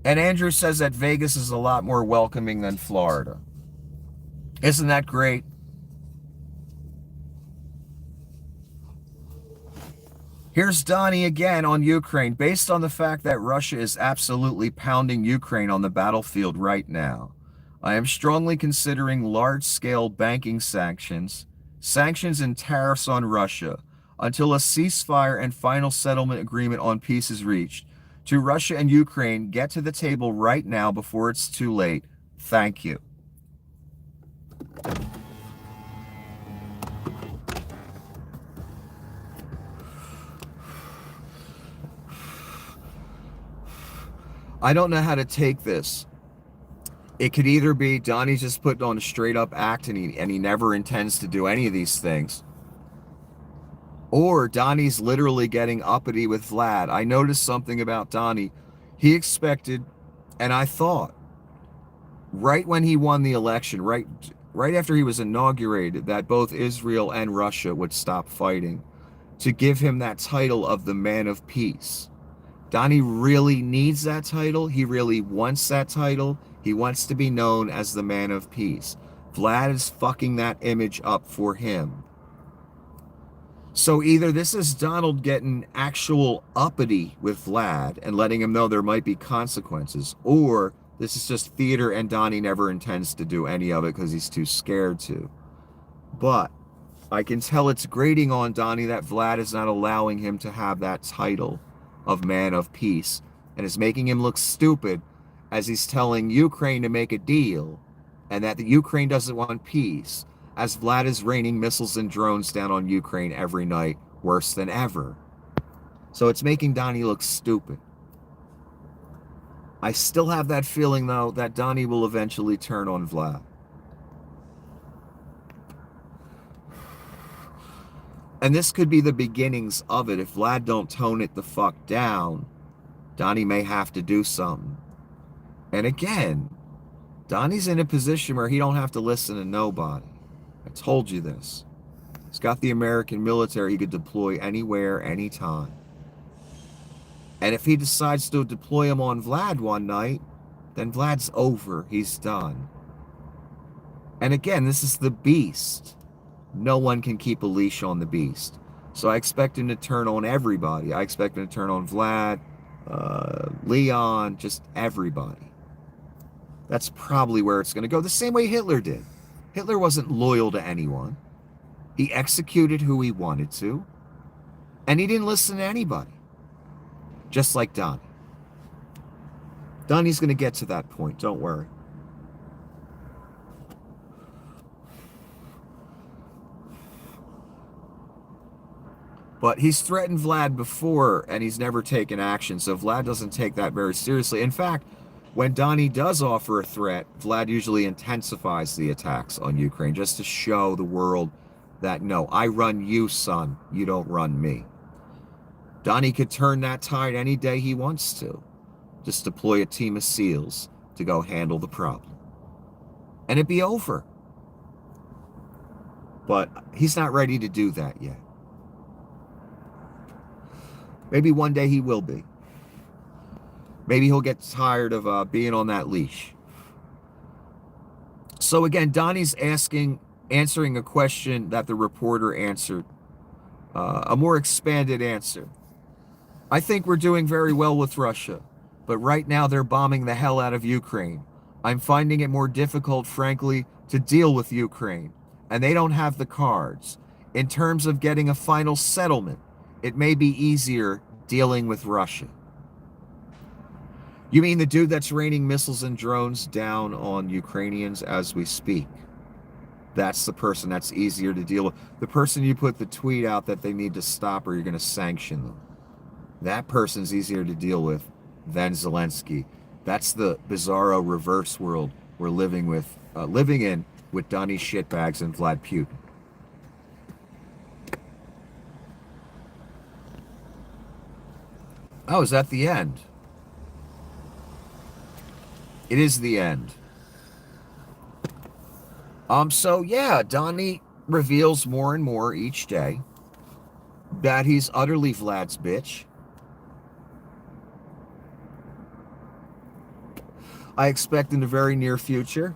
And Andrew says that Vegas is a lot more welcoming than Florida. Isn't that great? Here's Donnie again on Ukraine. Based on the fact that Russia is absolutely pounding Ukraine on the battlefield right now, I am strongly considering large-scale banking sanctions and tariffs on Russia until a ceasefire and final settlement agreement on peace is reached. To Russia and Ukraine, get to the table right now before it's too late. Thank you. I don't know how to take this. It could either be Donnie's just putting on a straight up act and he never intends to do any of these things, or Donnie's literally getting uppity with Vlad. I noticed something about Donnie. He expected, and I thought, right when he won the election, right after he was inaugurated, that both Israel and Russia would stop fighting, to give him that title of the man of peace. Donnie really needs that title. He really wants that title. He wants to be known as the man of peace. Vlad is fucking that image up for him. So either this is Donald getting actual uppity with Vlad and letting him know there might be consequences, or this is just theater and Donnie never intends to do any of it because he's too scared to. But I can tell it's grating on Donnie that Vlad is not allowing him to have that title of man of peace, and is making him look stupid as he's telling Ukraine to make a deal, and that the Ukraine doesn't want peace, as Vlad is raining missiles and drones down on Ukraine every night, worse than ever. So it's making Donnie look stupid. I still have that feeling, though, that Donnie will eventually turn on Vlad. And this could be the beginnings of it. If Vlad don't tone it the fuck down, Donnie may have to do something. And again, Donnie's in a position where he don't have to listen to nobody. I told you this. He's got the American military he could deploy anywhere, anytime. And if he decides to deploy him on Vlad one night, then Vlad's over. He's done. And again, this is the beast. No one can keep a leash on the beast. So I expect him to turn on everybody. I expect him to turn on Vlad, Leon, just everybody. That's probably where it's going to go. The same way Hitler did. Hitler wasn't loyal to anyone. He executed who he wanted to. And he didn't listen to anybody. Just like Donnie. Donnie's going to get to that point. Don't worry. But he's threatened Vlad before, and he's never taken action, so Vlad doesn't take that very seriously. In fact, when Donnie does offer a threat, Vlad usually intensifies the attacks on Ukraine, just to show the world that, no, I run you, son. You don't run me. Donnie could turn that tide any day he wants to. Just deploy a team of SEALs to go handle the problem. And it'd be over. But he's not ready to do that yet. Maybe one day he will be. Maybe he'll get tired of being on that leash. So again, Donnie's answering a question that the reporter answered. A more expanded answer. I think we're doing very well with Russia, but right now they're bombing the hell out of Ukraine. I'm finding it more difficult, frankly, to deal with Ukraine, and they don't have the cards. In terms of getting a final settlement, it may be easier dealing with Russia. You mean the dude that's raining missiles and drones down on Ukrainians as we speak? That's the person that's easier to deal with. The person you put the tweet out that they need to stop or you're going to sanction them. That person's easier to deal with than Zelensky. That's the bizarro reverse world we're living in with Donnie shitbags and Vlad Putin. Oh, is that the end? It is the end. So yeah, Donnie reveals more and more each day that he's utterly Vlad's bitch. I expect in the very near future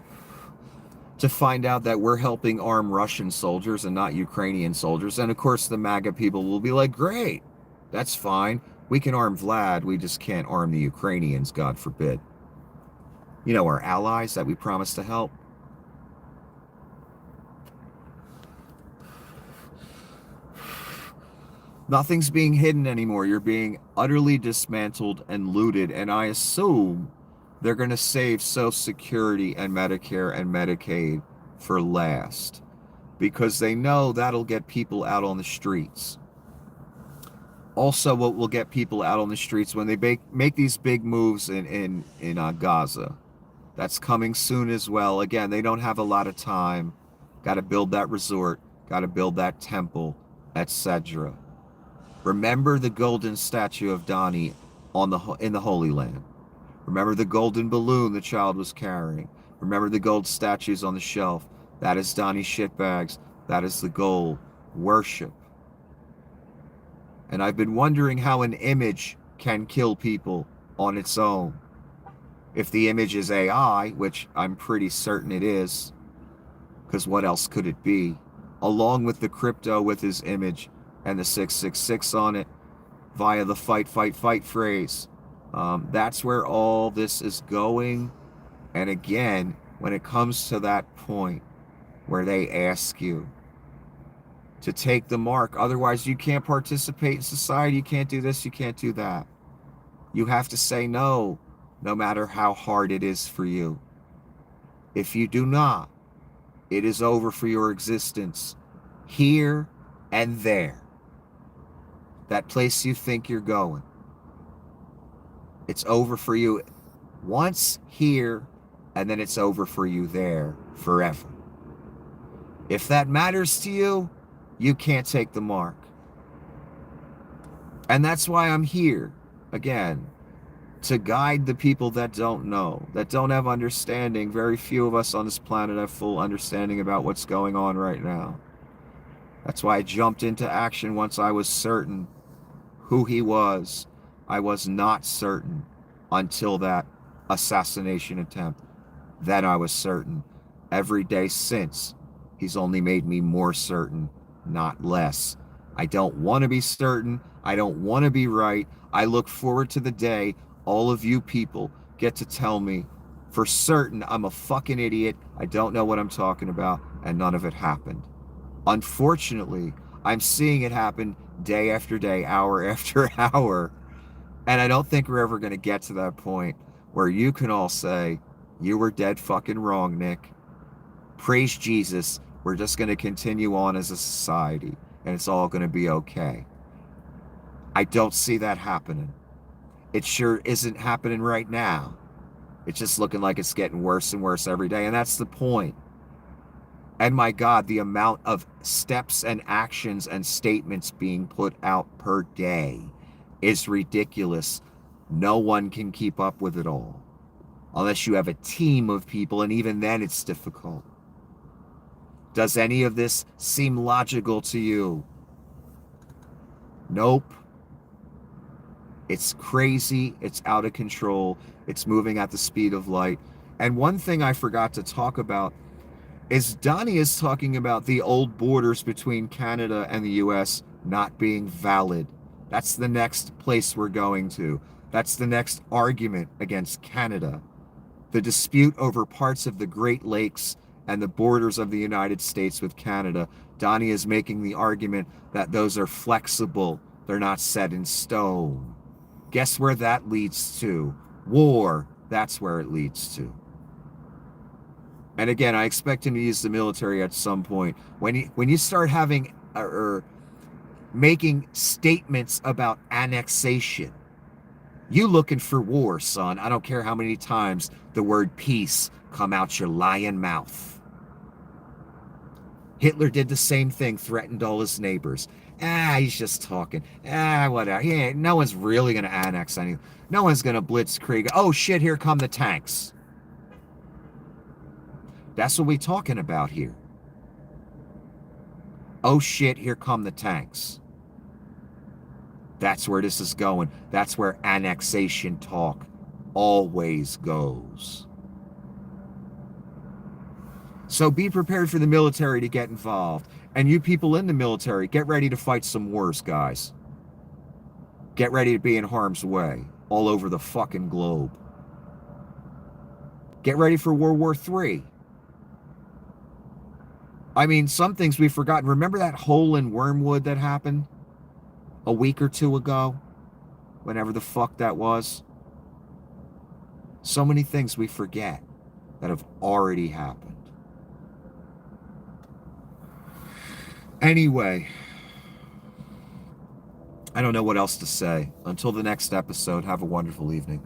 to find out that we're helping arm Russian soldiers and not Ukrainian soldiers. And of course, the MAGA people will be like, great, that's fine. We can arm Vlad. We just can't arm the Ukrainians, God forbid. You know, our allies that we promised to help. Nothing's being hidden anymore. You're being utterly dismantled and looted. And I assume they're going to save Social Security and Medicare and Medicaid for last, because they know that'll get people out on the streets. Also, what will get people out on the streets when they make these big moves in Gaza. That's coming soon as well. Again, they don't have a lot of time. Got to build that resort. Got to build that temple, etc. Remember the golden statue of Donnie in the Holy Land. Remember the golden balloon the child was carrying. Remember the gold statues on the shelf. That is Donnie shitbags. That is the goal. Worship. And I've been wondering how an image can kill people on its own. If the image is AI, which I'm pretty certain it is, because what else could it be? Along with the crypto with his image and the 666 on it, via the fight, fight, fight phrase. That's where all this is going. And again, when it comes to that point where they ask you to take the mark, otherwise you can't participate in society, you can't do this, you can't do that. You have to say no, no matter how hard it is for you. If you do not, it is over for your existence, here and there. That place you think you're going. It's over for you once here, and then it's over for you there forever. If that matters to you, you can't take the mark. And that's why I'm here, again, to guide the people that don't know, that don't have understanding. Very few of us on this planet have full understanding about what's going on right now. That's why I jumped into action once I was certain who he was. I was not certain until that assassination attempt. Then I was certain. Every day since, he's only made me more certain, not less. I don't want to be certain. I don't want to be right. I look forward to the day all of you people get to tell me for certain I'm a fucking idiot, I don't know what I'm talking about, and none of it happened. Unfortunately, I'm seeing it happen day after day, hour after hour, and I don't think we're ever going to get to that point where you can all say, you were dead fucking wrong, Nick. Praise Jesus. We're just going to continue on as a society, and it's all going to be okay. I don't see that happening. It sure isn't happening right now. It's just looking like it's getting worse and worse every day, and that's the point. And my God, the amount of steps and actions and statements being put out per day is ridiculous. No one can keep up with it all. Unless you have a team of people, and even then it's difficult. Does any of this seem logical to you? Nope. It's crazy. It's out of control. It's moving at the speed of light. And one thing I forgot to talk about is Donnie is talking about the old borders between Canada and the US not being valid. That's the next place we're going to. That's the next argument against Canada. The dispute over parts of the Great Lakes and the borders of the United States with Canada, Donnie is making the argument that those are flexible. They're not set in stone. Guess where that leads to? War. That's where it leads to. And again, I expect him to use the military at some point. When you start having or making statements about annexation, you looking for war, son. I don't care how many times the word peace come out your lying mouth. Hitler did the same thing, threatened all his neighbors. He's just talking. Whatever. No one's really going to annex anything. No one's going to blitzkrieg. Oh, shit, here come the tanks. That's what we're talking about here. Oh, shit, here come the tanks. That's where this is going. That's where annexation talk always goes. So be prepared for the military to get involved. And you people in the military, get ready to fight some wars, guys. Get ready to be in harm's way all over the fucking globe. Get ready for World War III. I mean, some things we've forgotten. Remember that hole in Wormwood that happened a week or two ago? Whenever the fuck that was. So many things we forget that have already happened. Anyway, I don't know what else to say. Until the next episode, have a wonderful evening.